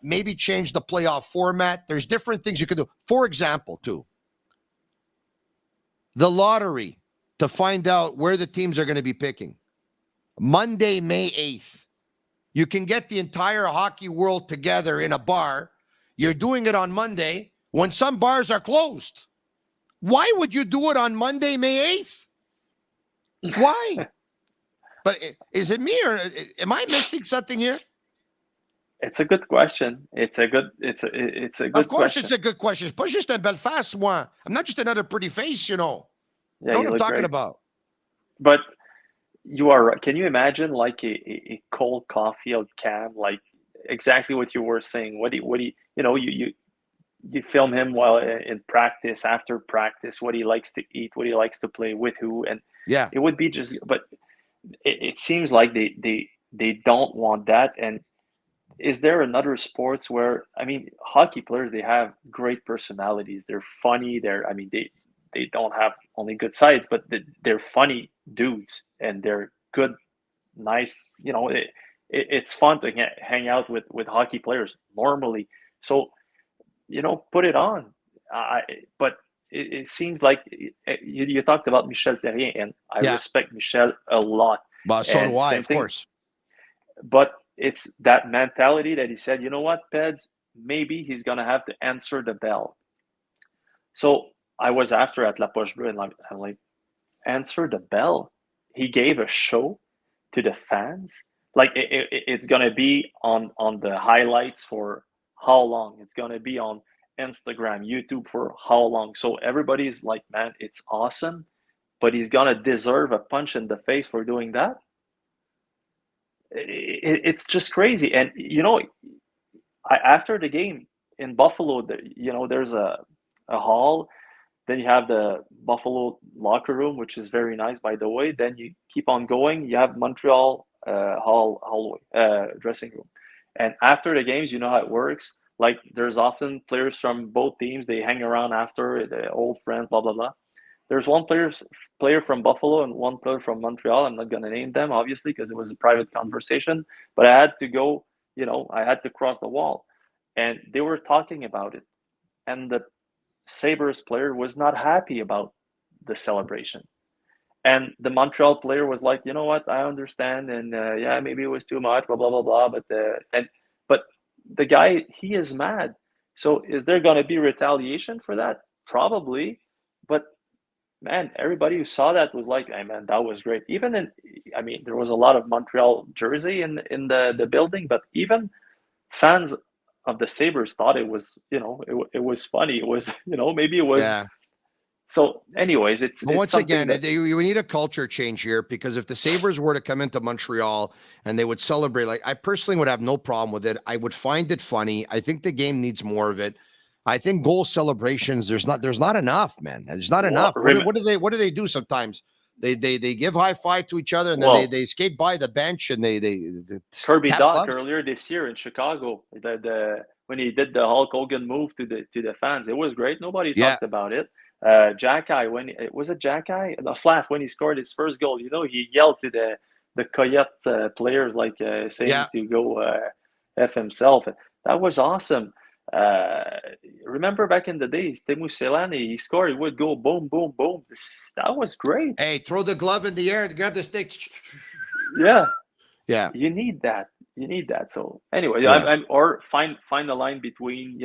Maybe change the playoff format. There's different things you could do. For example, too, the lottery to find out where the teams are going to be picking. Monday, May 8th. You can get the entire hockey world together in a bar. You're doing it on Monday when some bars are closed. Why would you do it on Monday, May 8th? Why? But is it me or am I missing something here? It's a good question. It's a good Of course question. It's a good question. It's pas juste un belle face, moi. I'm not just another pretty face, you know. Yeah, You know what you I'm look talking great. about. But you are right. Can you imagine like a Cole Caufield cam, like exactly what you were saying? What do you film him while in practice, after practice, what he likes to eat, what he likes to play with who, and Yeah. it would be just. But it seems like they don't want that. And is there another sports where, I mean, hockey players, they have great personalities. They're funny. They don't have only good sides, but they're funny dudes and they're good, nice. You know, it's fun to hang out with hockey players normally. So, you know, put it on. But it seems like you talked about Michel Therrien, and I respect Michel a lot. But so do I, of course. But it's that mentality that he said, you know what, Peds, maybe he's going to have to answer the bell. So I was after at La Poche Bleue, and I'm like, answer the bell? He gave a show to the fans. Like it's going to be on the highlights for how long? It's going to be on Instagram, YouTube for how long? So everybody's like, man, it's awesome, but he's going to deserve a punch in the face for doing that. It's just crazy. And, you know, after the game in Buffalo, you know, there's a hall Then you have the Buffalo locker room, which is very nice, by the way. Then you keep on going. You have Montreal hallway, dressing room. And after the games, you know how it works. Like, there's often players from both teams. They hang around after, the old friends, blah, blah, blah. There's one player from Buffalo and one player from Montreal. I'm not going to name them, obviously, because it was a private conversation. But I had to go, I had to cross the wall. And they were talking about it. And the Sabres player was not happy about the celebration. And the Montreal player was like, you know what, I understand. And yeah, maybe it was too much, blah, blah, blah, blah. But the guy, he is mad. So is there going to be retaliation for that? Probably. But man, everybody who saw that was like, hey, man, that was great. Even there was a lot of Montreal jersey in the building, but even fans of the Sabres thought it was, it was funny. It was, maybe it was. Yeah. So anyways, it's once again, you need a culture change here, because if the Sabres were to come into Montreal and they would celebrate, like, I personally would have no problem with it. I would find it funny. I think the game needs more of it. I think goal celebrations, there's not enough, man. There's not enough. What do they do sometimes? They give high five to each other, and then they skate by the bench, and they Kirby Doc earlier this year in Chicago, when he did the Hulk Hogan move to the fans, it was great. Nobody talked about it. Jacky, Slav, when he scored his first goal, he yelled to the Coyote players, like saying to go F himself. That was awesome. Remember back in the days, Teemu Selänne, he scored, he would go boom, boom, boom. That was great. Hey, throw the glove in the air, grab the stick. Yeah. You need that. So anyway, or find the line between,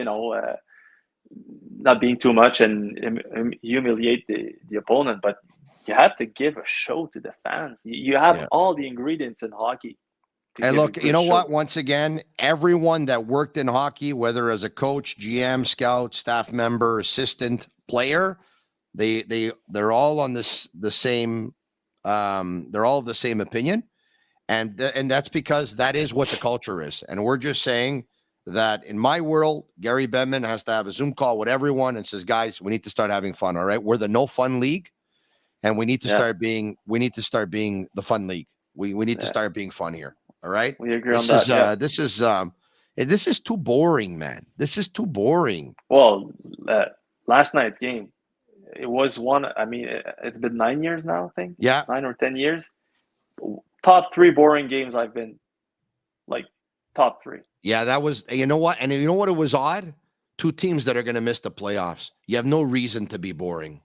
not being too much and humiliate the opponent, but you have to give a show to the fans. You have all the ingredients in hockey. And look, you know what? Once again, everyone that worked in hockey, whether as a coach, GM, scout, staff member, assistant, player, they're all on the same. They're all of the same opinion, and that's because that is what the culture is. And we're just saying that in my world, Gary Bettman has to have a Zoom call with everyone and says, guys, we need to start having fun. All right. We're the no fun league, and we need to start being the fun league. We need to start being fun here. All right. We agree on that. This is too boring, man. This is too boring. Well, last night's game, it was one. I mean, it's been 9 years now, I think. Yeah. 9 or 10 years. Top 3 boring games I've been, like, top 3. Yeah, that was, you know what? And you know what? It was odd. 2 teams that are going to miss the playoffs. You have no reason to be boring.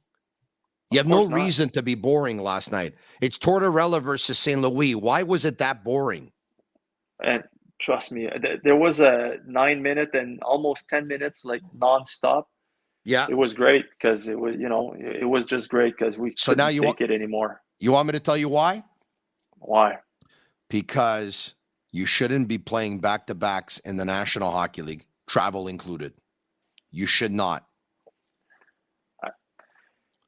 You have no reason to be boring last night. It's Tortorella versus St. Louis. Why was it that boring? And trust me, there was a 9-minute and almost 10 minutes, like, nonstop. Yeah. It was great because it was, it was just great because we couldn't take it anymore. You want me to tell you why? Why? Because you shouldn't be playing back-to-backs in the National Hockey League, travel included. You should not.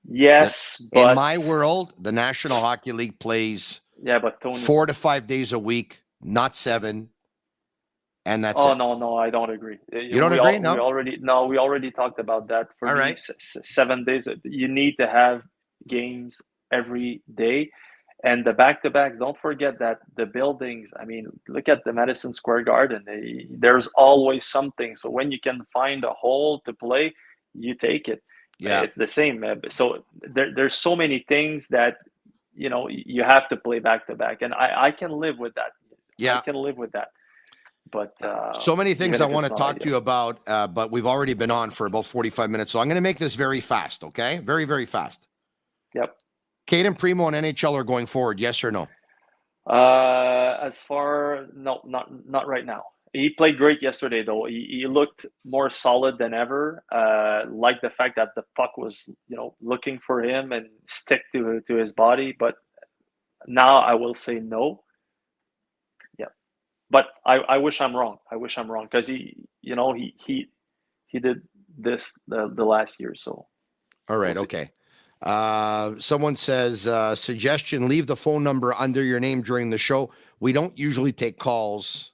Yes, but in my world, the National Hockey League plays but Tony, 4 to 5 days a week, not 7. And that's it. No, I don't agree. You don't agree? No? We already talked about that. For me, 7 days. You need to have games every day. And the back-to-backs, don't forget that the buildings, I mean, look at the Madison Square Garden. There's always something. So when you can find a hole to play, you take it. Yeah, it's the same. So there's so many things that, you have to play back-to-back. And I can live with that. Yeah. I can live with that. But so many things I want to talk to you about, but we've already been on for about 45 minutes. So I'm going to make this very fast, okay? Very, very fast. Yep. Caden Primo and NHL are going forward, yes or no? No, not right now. He played great yesterday, though. He looked more solid than ever. Like the fact that the puck was, looking for him and stick to his body. But now I will say no. Yeah, but I wish I'm wrong. Because he did this the last year. So. All right. Okay. Someone says, suggestion, leave the phone number under your name during the show. We don't usually take calls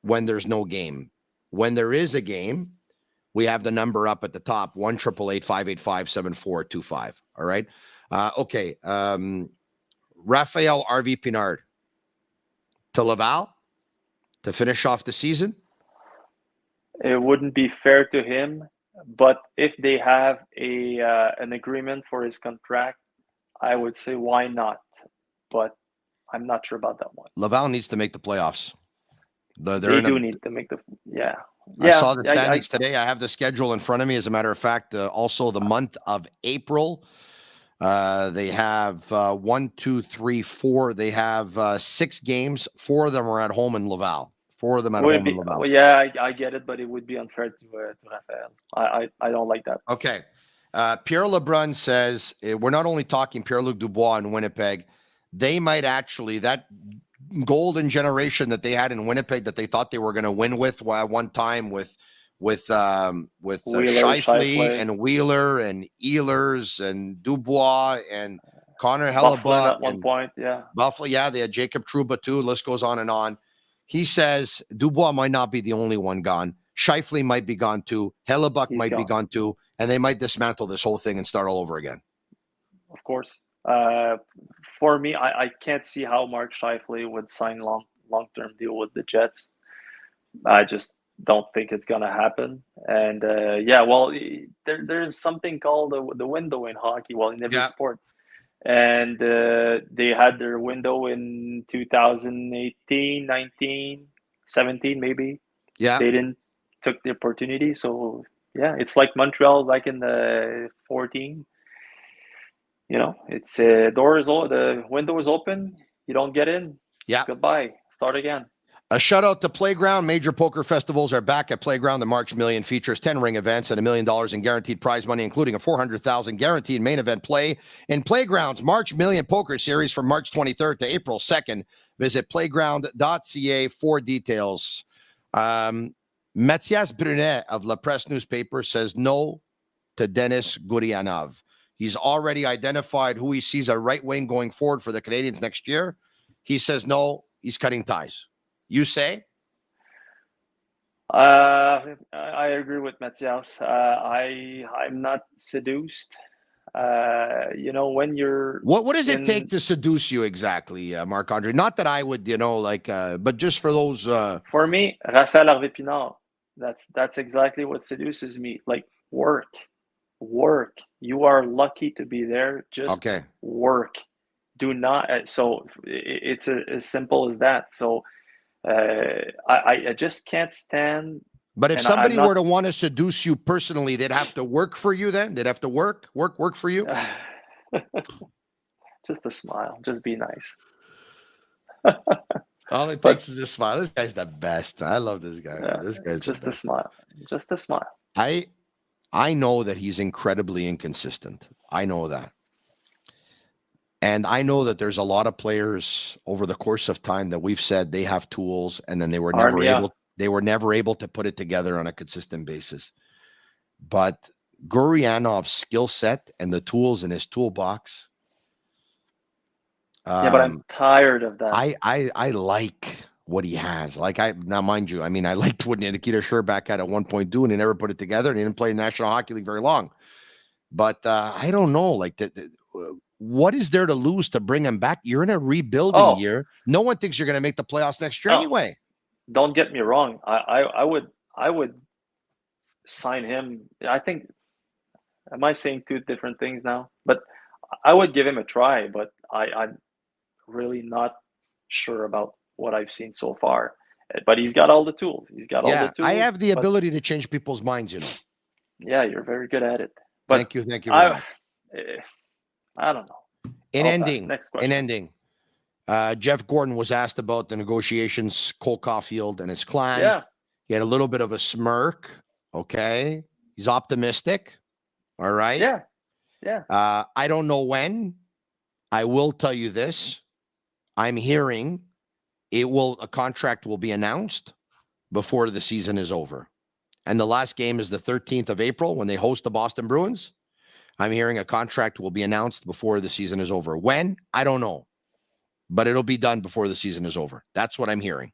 when there's no game. When there is a game, We have the number up at the top, 1-888-585-7425. All right. Okay. Raphael RV Pinard to Laval to finish off the season. It wouldn't be fair to him, but if they have an agreement for his contract, I would say why not? But I'm not sure about that one. Laval needs to make the playoffs. They do need to make the I saw the standings today. I have the schedule in front of me. As a matter of fact, also the month of April, they have 1, 2, 3, 4. They have 6 games. 4 of them are at home in Laval. 4 of them at home in Laval. Well, yeah, I get it, but it would be unfair to Raphael. I don't like that. Okay. Pierre Lebrun says we're not only talking Pierre-Luc Dubois in Winnipeg. They might actually, that golden generation that they had in Winnipeg that they thought they were going to win with one time with Scheifele and Wheeler and Ehlers and Dubois and Connor Hellebuck at one point, Buffalo, they had Jacob Trouba too. List goes on and on. He says Dubois might not be the only one gone. Scheifele might be gone too. Hellebuck might be gone too, and they might dismantle this whole thing and start all over again. Of course. For me, I can't see how Mark Scheifele would sign long-term deal with the Jets. I just don't think it's going to happen. And there's something called the window in hockey, in every sport. And they had their window in 2018, 19, 17 maybe. Yeah. They didn't took the opportunity. So, it's like Montreal back in the 14. It's the window is open. You don't get in. Yeah. Goodbye. Start again. A shout out to Playground. Major poker festivals are back at Playground. The March Million features 10 ring events and $1 million in guaranteed prize money, including a $400,000 guaranteed main event play in Playground's March Million Poker Series from March 23rd to April 2nd. Visit playground.ca for details. Mathias Brunet of La Presse newspaper says no to Denis Gurianov. He's already identified who he sees a right wing going forward for the Canadiens next year. He says no, he's cutting ties. You say? I agree with Mathias. I'm not seduced. When you're what does it take to seduce you exactly, Marc-Andre? Not that I would, but just for those. For me, Raphael Harvey-Pinard. That's exactly what seduces me. Like work. You are lucky to be there. Just work. Do not. So it's as simple as that. So I just can't stand. But if somebody were to want to seduce you personally, they'd have to work for you. Then they'd have to work for you. Just a smile. Just be nice. All it takes is a smile. This guy's the best. I love this guy. This guy's just a smile. Just a smile. I know that he's incredibly inconsistent. I know that. And I know that there's a lot of players over the course of time that we've said they have tools and then they were never able to put it together on a consistent basis. But Gurianov's skill set and the tools in his toolbox. But I'm tired of that. I like what he has. Now, mind you, I liked what Nikita Scherbak had at one point and he never put it together and he didn't play in the National Hockey League very long. But I don't know, what is there to lose to bring him back? You're in a rebuilding year. No one thinks you're going to make the playoffs next year anyway. Don't get me wrong. I would sign him. I think, am I saying two different things now? But I would give him a try, but I'm really not sure about what I've seen so far. But he's got all the tools. I have the ability to change people's minds, Yeah, you're very good at it. But thank you very much. I don't know. Next question. Jeff Gorton was asked about the negotiations, Cole Caufield and his clan. Yeah. He had a little bit of a smirk. Okay. He's optimistic. All right. Yeah. I don't know when. I will tell you this. I'm hearing a contract will be announced before the season is over. And the last game is the 13th of April when they host the Boston Bruins. I'm hearing a contract will be announced before the season is over. When? I don't know. But it'll be done before the season is over. That's what I'm hearing.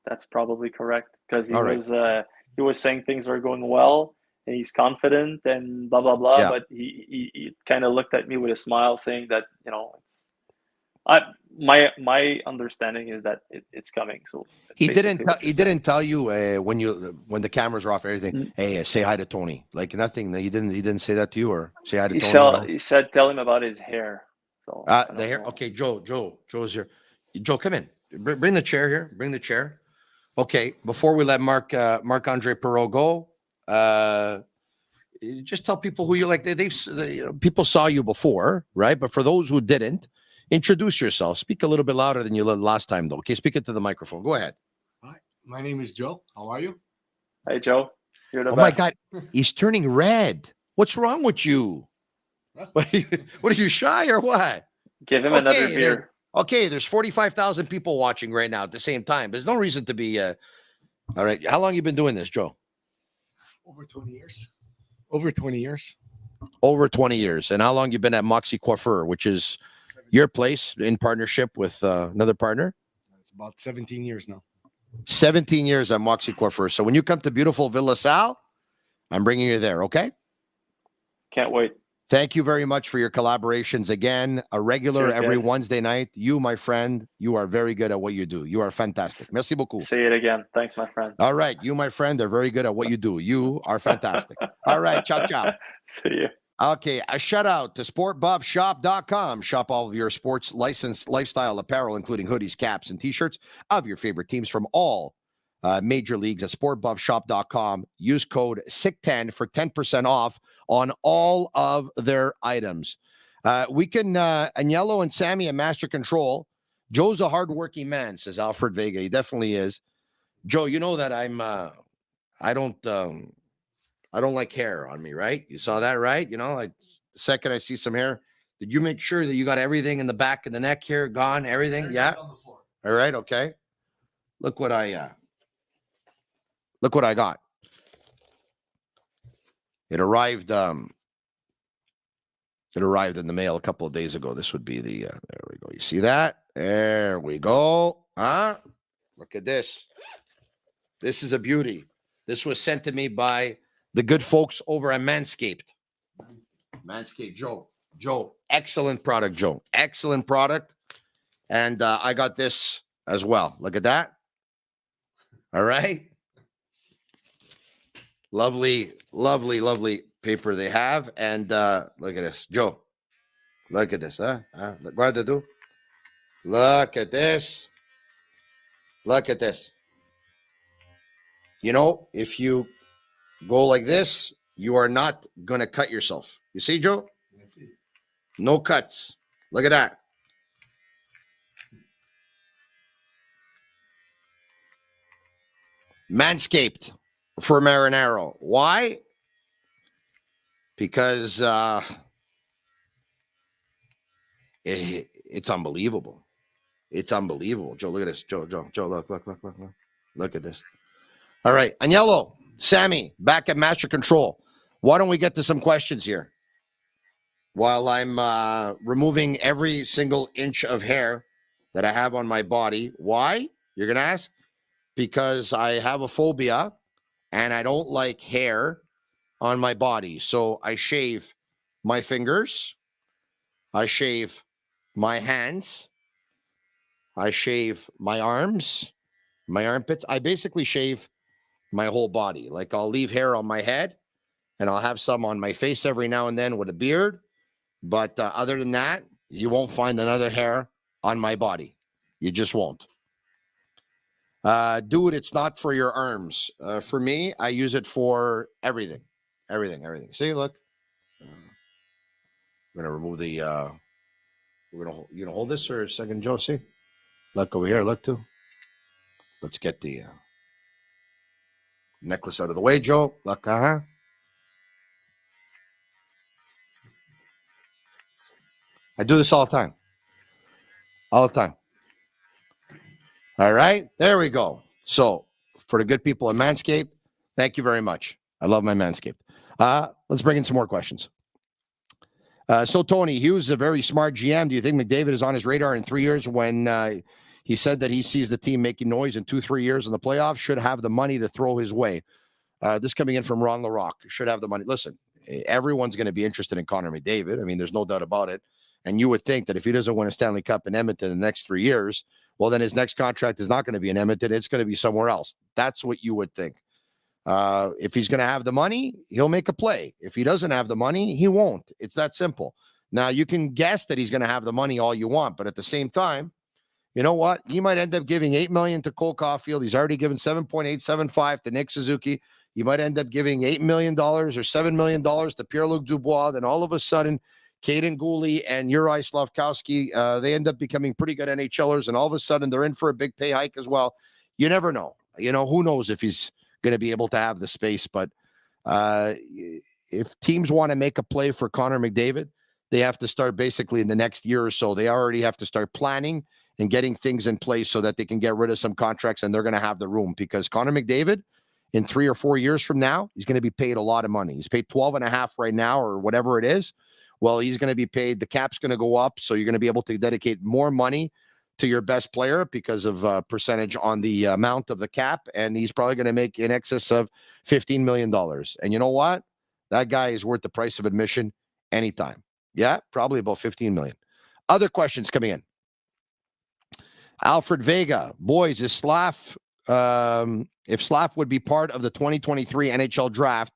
That's probably correct because he was saying things are going well and he's confident and blah blah blah. Yeah. But he kind of looked at me with a smile, saying that my understanding is that it's coming. So he didn't tell you when the cameras are off and everything. Hey, say hi to Tony. Like nothing. He didn't say that to you, or say hi to Tony. He said tell him about his hair. So the hair. Okay, Joe's here. Joe, come in. Bring the chair here. Bring the chair. Okay. Before we let Marc-Andre Perrault go, just tell people who you like. People saw you before, right? But for those who didn't, introduce yourself. Speak a little bit louder than you did last time, though. Okay, speak into the microphone. Go ahead. Hi, my name is Joe. How are you? Hey, Joe. You're the best. My God, he's turning red. What's wrong with you? What are you, shy or what? Give him another beer. There's 45,000 people watching right now at the same time. There's no reason to be. All right, how long you been doing this, Joe? Over 20 years. Over 20 years. Over 20 years. And how long you been at Moxie Coiffeur, which is your place in partnership with another partner? It's about 17 years now. 17 years at Moxie Coiffeur. So when you come to beautiful Villa Sal, I'm bringing you there, okay? Can't wait. Thank you very much for your collaborations again. A regular every Wednesday night. You, my friend, you are very good at what you do. You are fantastic. Merci beaucoup. Say it again. Thanks, my friend. All right. You, my friend, are very good at what you do. You are fantastic. All right. Ciao, ciao. See you. Okay, a shout out to sportbuffshop.com. Shop all of your sports licensed lifestyle apparel, including hoodies, caps, and t-shirts of your favorite teams from all major leagues at sportbuffshop.com. Use code SICK10 for 10% off on all of their items. Agnello and Sammy at Master Control. Joe's a hardworking man, says Alfred Vega. He definitely is. Joe, you know that I don't like hair on me, right? You saw that, right? You know, like the second I see some hair, did you make sure that you got everything in the back of the neck here gone? Everything? Yeah. All right. Okay. Look what I got. It arrived in the mail a couple of days ago. This would be there we go. You see that? There we go. Look at this. This is a beauty. This was sent to me by the good folks over at Manscaped. Joe, excellent product, Joe. Excellent product. And I got this as well. Look at that. All right. Lovely, lovely, lovely paper they have. And look at this. Joe, look at this. Guarda tu. Look at this. Look at this. You know, if you go like this, you are not going to cut yourself. You see, Joe? I see. No cuts. Look at that. Manscaped for Marinaro. Why? Because it's unbelievable. It's unbelievable. Joe, look at this. Joe, look. Look at this. All right. Agnello, Sammy, back at Master Control. Why don't we get to some questions here? While I'm removing every single inch of hair that I have on my body. Why? You're going to ask? Because I have a phobia and I don't like hair on my body. So I shave my fingers. I shave my hands. I shave my arms, my armpits. I basically shave my whole body. Like I'll leave hair on my head and I'll have some on my face every now and then with a beard. But other than that, you won't find another hair on my body. You just won't. Dude, it's not for your arms. For me, I use it for everything. Everything. See, look. We're going to remove the, you going to hold this for a second, Joe? See? Look over here. Look, too. Let's get the necklace out of the way, Joe. Look, I do this all the time. All the time. All right. There we go. So for the good people at Manscaped, thank you very much. I love my Manscaped. Let's bring in some more questions. So Tony, Hughes, a very smart GM. Do you think McDavid is on his radar in 3 years when he said that he sees the team making noise in 2-3 years in the playoffs, should have the money to throw his way? This coming in from Ron LaRock. Should have the money. Listen, everyone's going to be interested in Connor McDavid. I mean, there's no doubt about it. And you would think that if he doesn't win a Stanley Cup in Edmonton in the next 3 years, well, then his next contract is not going to be in Edmonton. It's going to be somewhere else. That's what you would think. If he's going to have the money, he'll make a play. If he doesn't have the money, he won't. It's that simple. Now, you can guess that he's going to have the money all you want, but at the same time, you know what? He might end up giving $8 million to Cole Caufield. He's already given $7.875 to Nick Suzuki. You might end up giving $8 million or $7 million to Pierre-Luc Dubois. Then all of a sudden, Caden Gooley and Uri Slafkowski, they end up becoming pretty good NHLers, and all of a sudden they're in for a big pay hike as well. You never know. Who knows if he's going to be able to have the space. But if teams want to make a play for Connor McDavid, they have to start basically in the next year or so. They already have to start planning and getting things in place so that they can get rid of some contracts, and they're going to have the room, because Connor McDavid, in 3 or 4 years from now, he's going to be paid a lot of money. He's paid 12.5 right now, or whatever it is. Well, he's going to be paid. The cap's going to go up, so you're going to be able to dedicate more money to your best player because of percentage on the amount of the cap, and he's probably going to make in excess of $15 million. And you know what? That guy is worth the price of admission anytime. Yeah, probably about $15 million. Other questions coming in. Alfred Vega, boys, is Slav, if Slav would be part of the 2023 NHL draft,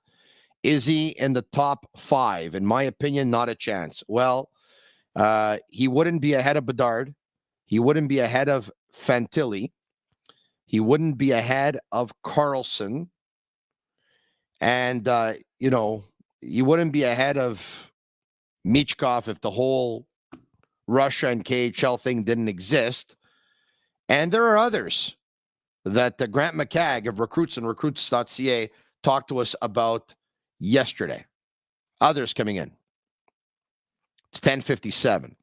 is he in the top 5? In my opinion, not a chance. Well, he wouldn't be ahead of Bedard. He wouldn't be ahead of Fantilli. He wouldn't be ahead of Carlson. And, he wouldn't be ahead of Michkov if the whole Russia and KHL thing didn't exist. And there are others that Grant McCagg of Recruits and Recruits.ca talked to us about yesterday. Others coming in. It's 10:57.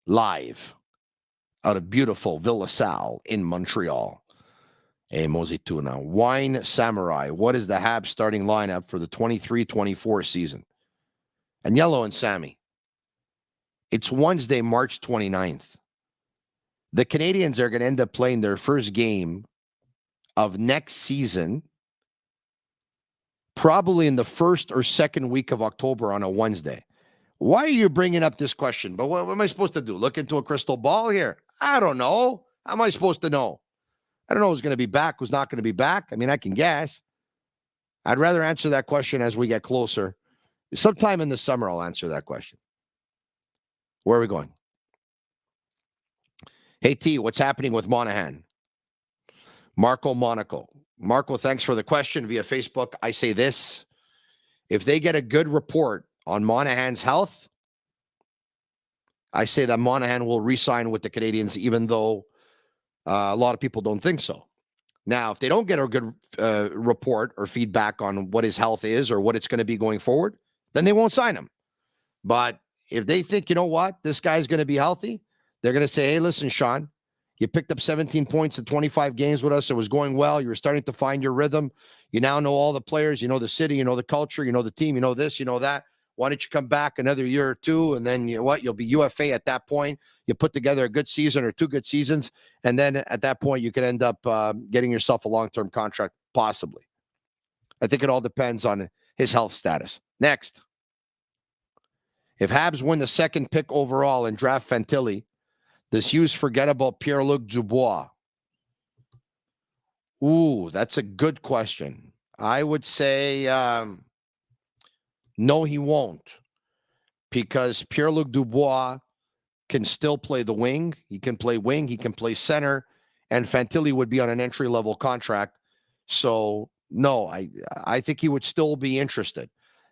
Live out of beautiful Villa Sal in Montreal. Hey, Mosey Tuna. Wine Samurai. What is the Habs starting lineup for the 23-24 season? And Yellow and Sammy. It's Wednesday, March 29th. The Canadiens are going to end up playing their first game of next season, probably in the first or second week of October on a Wednesday. Why are you bringing up this question? But what am I supposed to do? Look into a crystal ball here? I don't know. How am I supposed to know? I don't know who's going to be back, who's not going to be back. I mean, I can guess. I'd rather answer that question as we get closer. Sometime in the summer, I'll answer that question. Where are we going? Hey, T, what's happening with Monahan? Marco Monaco. Marco, thanks for the question via Facebook. I say this. If they get a good report on Monahan's health, I say that Monahan will re-sign with the Canadiens, even though a lot of people don't think so. Now, if they don't get a good report or feedback on what his health is or what it's going to be going forward, then they won't sign him. But if they think, you know what, this guy's going to be healthy, they're going to say, hey, listen, Sean, you picked up 17 points in 25 games with us. It was going well. You were starting to find your rhythm. You now know all the players. You know the city. You know the culture. You know the team. You know this. You know that. Why don't you come back another year or two? And then, you know what? You'll be UFA at that point. You put together a good season or 2 good seasons. And then at that point, you could end up getting yourself a long-term contract, possibly. I think it all depends on his health status. Next. If Habs win the 2nd pick overall and draft Fantilli, does Hughes forget about Pierre-Luc Dubois? Ooh, that's a good question. I would say no, he won't. Because Pierre-Luc Dubois can still play the wing. He can play wing. He can play center. And Fantilli would be on an entry-level contract. So, no, I think he would still be interested.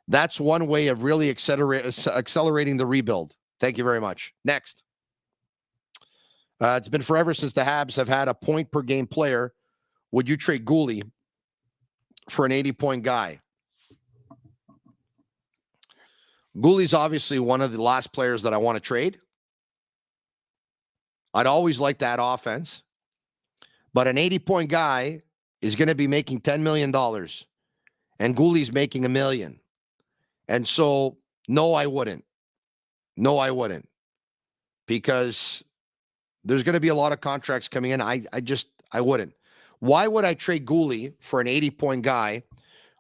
That's one way of really accelerating the rebuild. Thank you very much. Next. It's been forever since the Habs have had a point-per-game player. Would you trade Gooley for an 80-point guy? Gooley's obviously one of the last players that I want to trade. I'd always like that offense. But an 80-point guy is going to be making $10 million. And Gooley's making $1 million. And so, no, I wouldn't. No, I wouldn't. Because there's going to be a lot of contracts coming in. I wouldn't. Why would I trade Gouli for an 80-point guy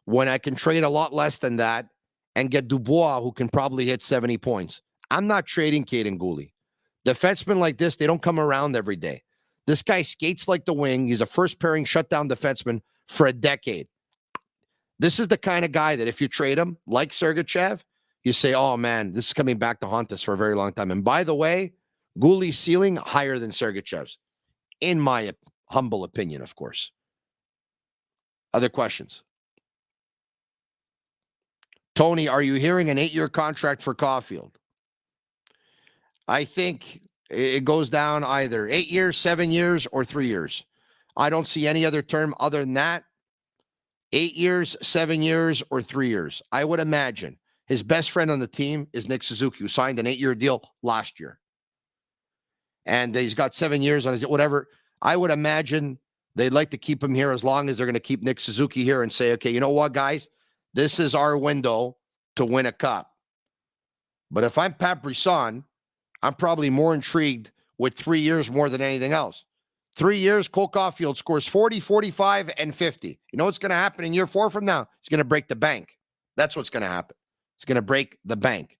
when I can trade a lot less than that and get Dubois, who can probably hit 70 points? I'm not trading Caden Gouli. Defensemen like this, they don't come around every day. This guy skates like the wing. He's a first-pairing shutdown defenseman for a decade. This is the kind of guy that if you trade him, like Sergachev, you say, oh, man, this is coming back to haunt us for a very long time. And by the way, Gouli's ceiling higher than Sergachev's, in my humble opinion, of course. Other questions? Tony, are you hearing an 8-year contract for Caufield? I think it goes down either 8 years, 7 years, or 3 years. I don't see any other term other than that. 8 years, 7 years, or 3 years. I would imagine his best friend on the team is Nick Suzuki, who signed an 8-year deal last year. And he's got 7 years on his whatever. I would imagine they'd like to keep him here as long as they're going to keep Nick Suzuki here and say, okay, you know what, guys? This is our window to win a cup. But if I'm Pat Brisson, I'm probably more intrigued with 3 years more than anything else. 3 years, Cole Caufield scores 40, 45, and 50. You know what's going to happen in year 4 from now? He's going to break the bank. That's what's going to happen. It's going to break the bank.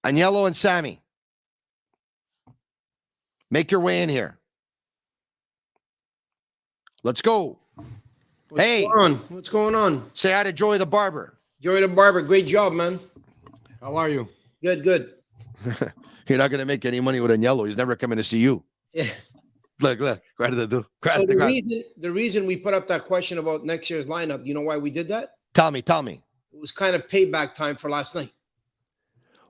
Agnello and Sammy, make your way in here. Let's go. What's going on? Say hi to Joey the Barber. Joey the Barber, great job, man. How are you? Good. You're not going to make any money with Agnello. He's never coming to see you. Yeah. Look. So the reason we put up that question about next year's lineup, you know why we did that? Tell me. It was kind of payback time for last night.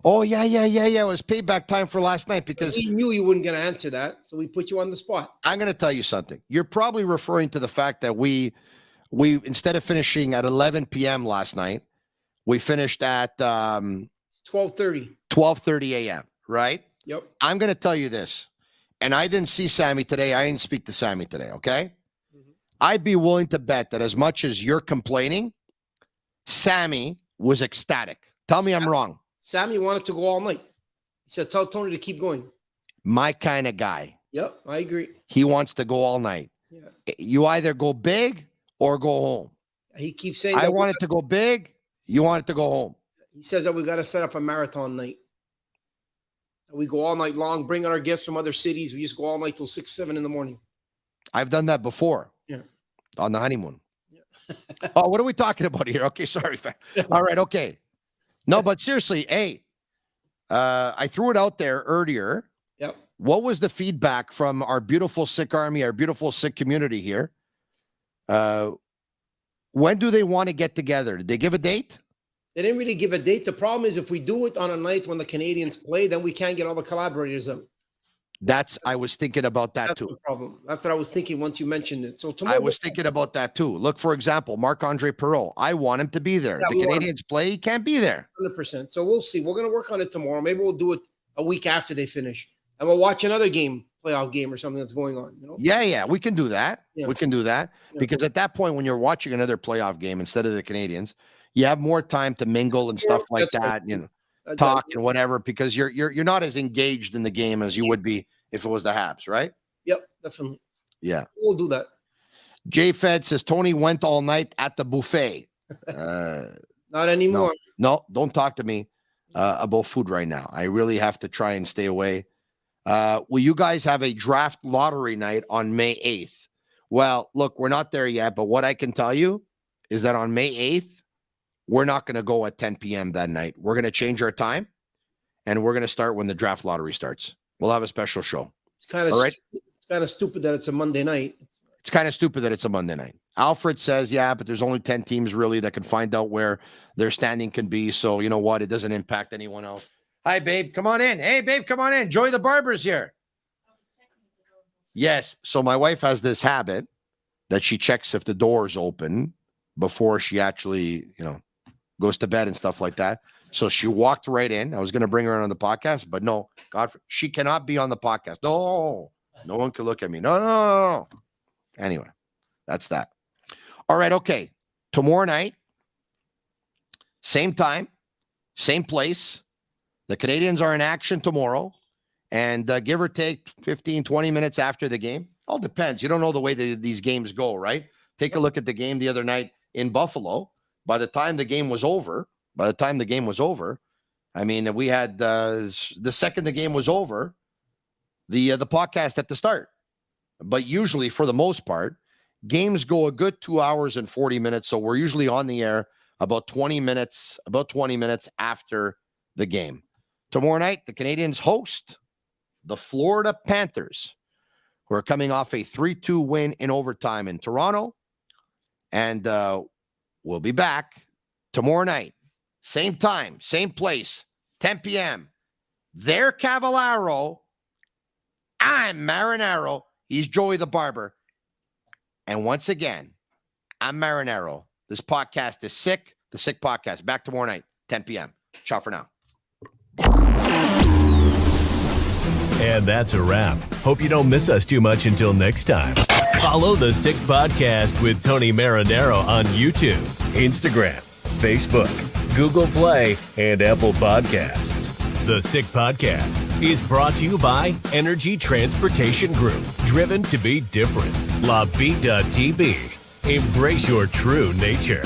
Oh, yeah. It was payback time for last night because we knew you weren't going to answer that, so we put you on the spot. I'm going to tell you something. You're probably referring to the fact that we instead of finishing at 11 p.m. last night, we finished at 12:30 a.m., right? Yep. I'm going to tell you this, and I didn't see Sammy today. I didn't speak to Sammy today, okay? Mm-hmm. I'd be willing to bet that as much as you're complaining, Sammy was ecstatic. Tell me I'm wrong. Sammy wanted to go all night. He said, tell Tony to keep going. My kind of guy. Yep, I agree. He wants to go all night. Yeah. You either go big or go home. He keeps saying I wanted to go big. You wanted to go home. He says that we got to set up a marathon night. We go all night long, bring our guests from other cities. We just go all night till 6, 7 in the morning. I've done that before. Yeah. On the honeymoon. Yeah. Oh, what are we talking about here? Okay, sorry. All right, okay. No, but seriously, hey, I threw it out there earlier. Yep. What was the feedback from our beautiful Sick Army, our beautiful Sick community here? When do they want to get together? Did they give a date? They didn't really give a date. The problem is if we do it on a night when the Canadiens play, then we can't get all the collaborators out. I was thinking about that too. That's the problem. That's what I was thinking once you mentioned it. So tomorrow, I was thinking about that too. Look, for example, Marc-Andre Perrault. I want him to be there. Yeah, the Canadiens play, he can't be there. 100%. So we'll see. We're going to work on it tomorrow. Maybe we'll do it a week after they finish. And we'll watch another game, playoff game or something that's going on. You know? Yeah. We can do that. Yeah. We can do that. Yeah. Because at that point, when you're watching another playoff game instead of the Canadiens, you have more time to mingle and stuff like that, you know, talk and whatever, because you're not as engaged in the game as you would be if it was the Habs, right? Yep, definitely. Yeah. We'll do that. J Fed says Tony went all night at the buffet. Not anymore. No, don't talk to me about food right now. I really have to try and stay away. Will you guys have a draft lottery night on May 8th? Well, look, we're not there yet, but what I can tell you is that on May 8th, we're not going to go at 10 p.m. that night. We're going to change our time, and we're going to start when the draft lottery starts. We'll have a special show. It's kind of stupid that it's a Monday night. It's kind of stupid that it's a Monday night. Alfred says, yeah, but there's only 10 teams really that can find out where their standing can be. So you know what? It doesn't impact anyone else. Hi, babe. Come on in. Hey, babe, come on in. Joy the Barber's here. Yes. So my wife has this habit that she checks if the door's open before she actually, goes to bed and stuff like that. So she walked right in. I was going to bring her on the podcast, but no, she cannot be on the podcast. No one can look at me. No. Anyway, that's that. All right. Okay. Tomorrow night, same time, same place. The Canadiens are in action tomorrow, and give or take 15, 20 minutes after the game, All depends. You don't know the way these games go, right? Take a look at the game the other night in Buffalo. By the time the game was over, I mean, we had the second the game was over, the podcast at the start. But usually, for the most part, games go a good 2 hours and 40 minutes. So we're usually on the air about 20 minutes after the game. Tomorrow night, the Canadiens host the Florida Panthers, who are coming off a 3-2 win in overtime in Toronto. And we'll be back tomorrow night. Same time, same place, 10 p.m. They're Cavallaro. I'm Marinaro. He's Joey the Barber. And once again, I'm Marinaro. This podcast is Sick, the Sick Podcast. Back tomorrow night, 10 p.m. Ciao for now. And that's a wrap. Hope you don't miss us too much until next time. Follow the Sick Podcast with Tony Marinaro on YouTube, Instagram, Facebook, Google Play, and Apple Podcasts. The Sick Podcast is brought to you by Energy Transportation Group. Driven to be different. La Vida Tibi. Embrace your true nature.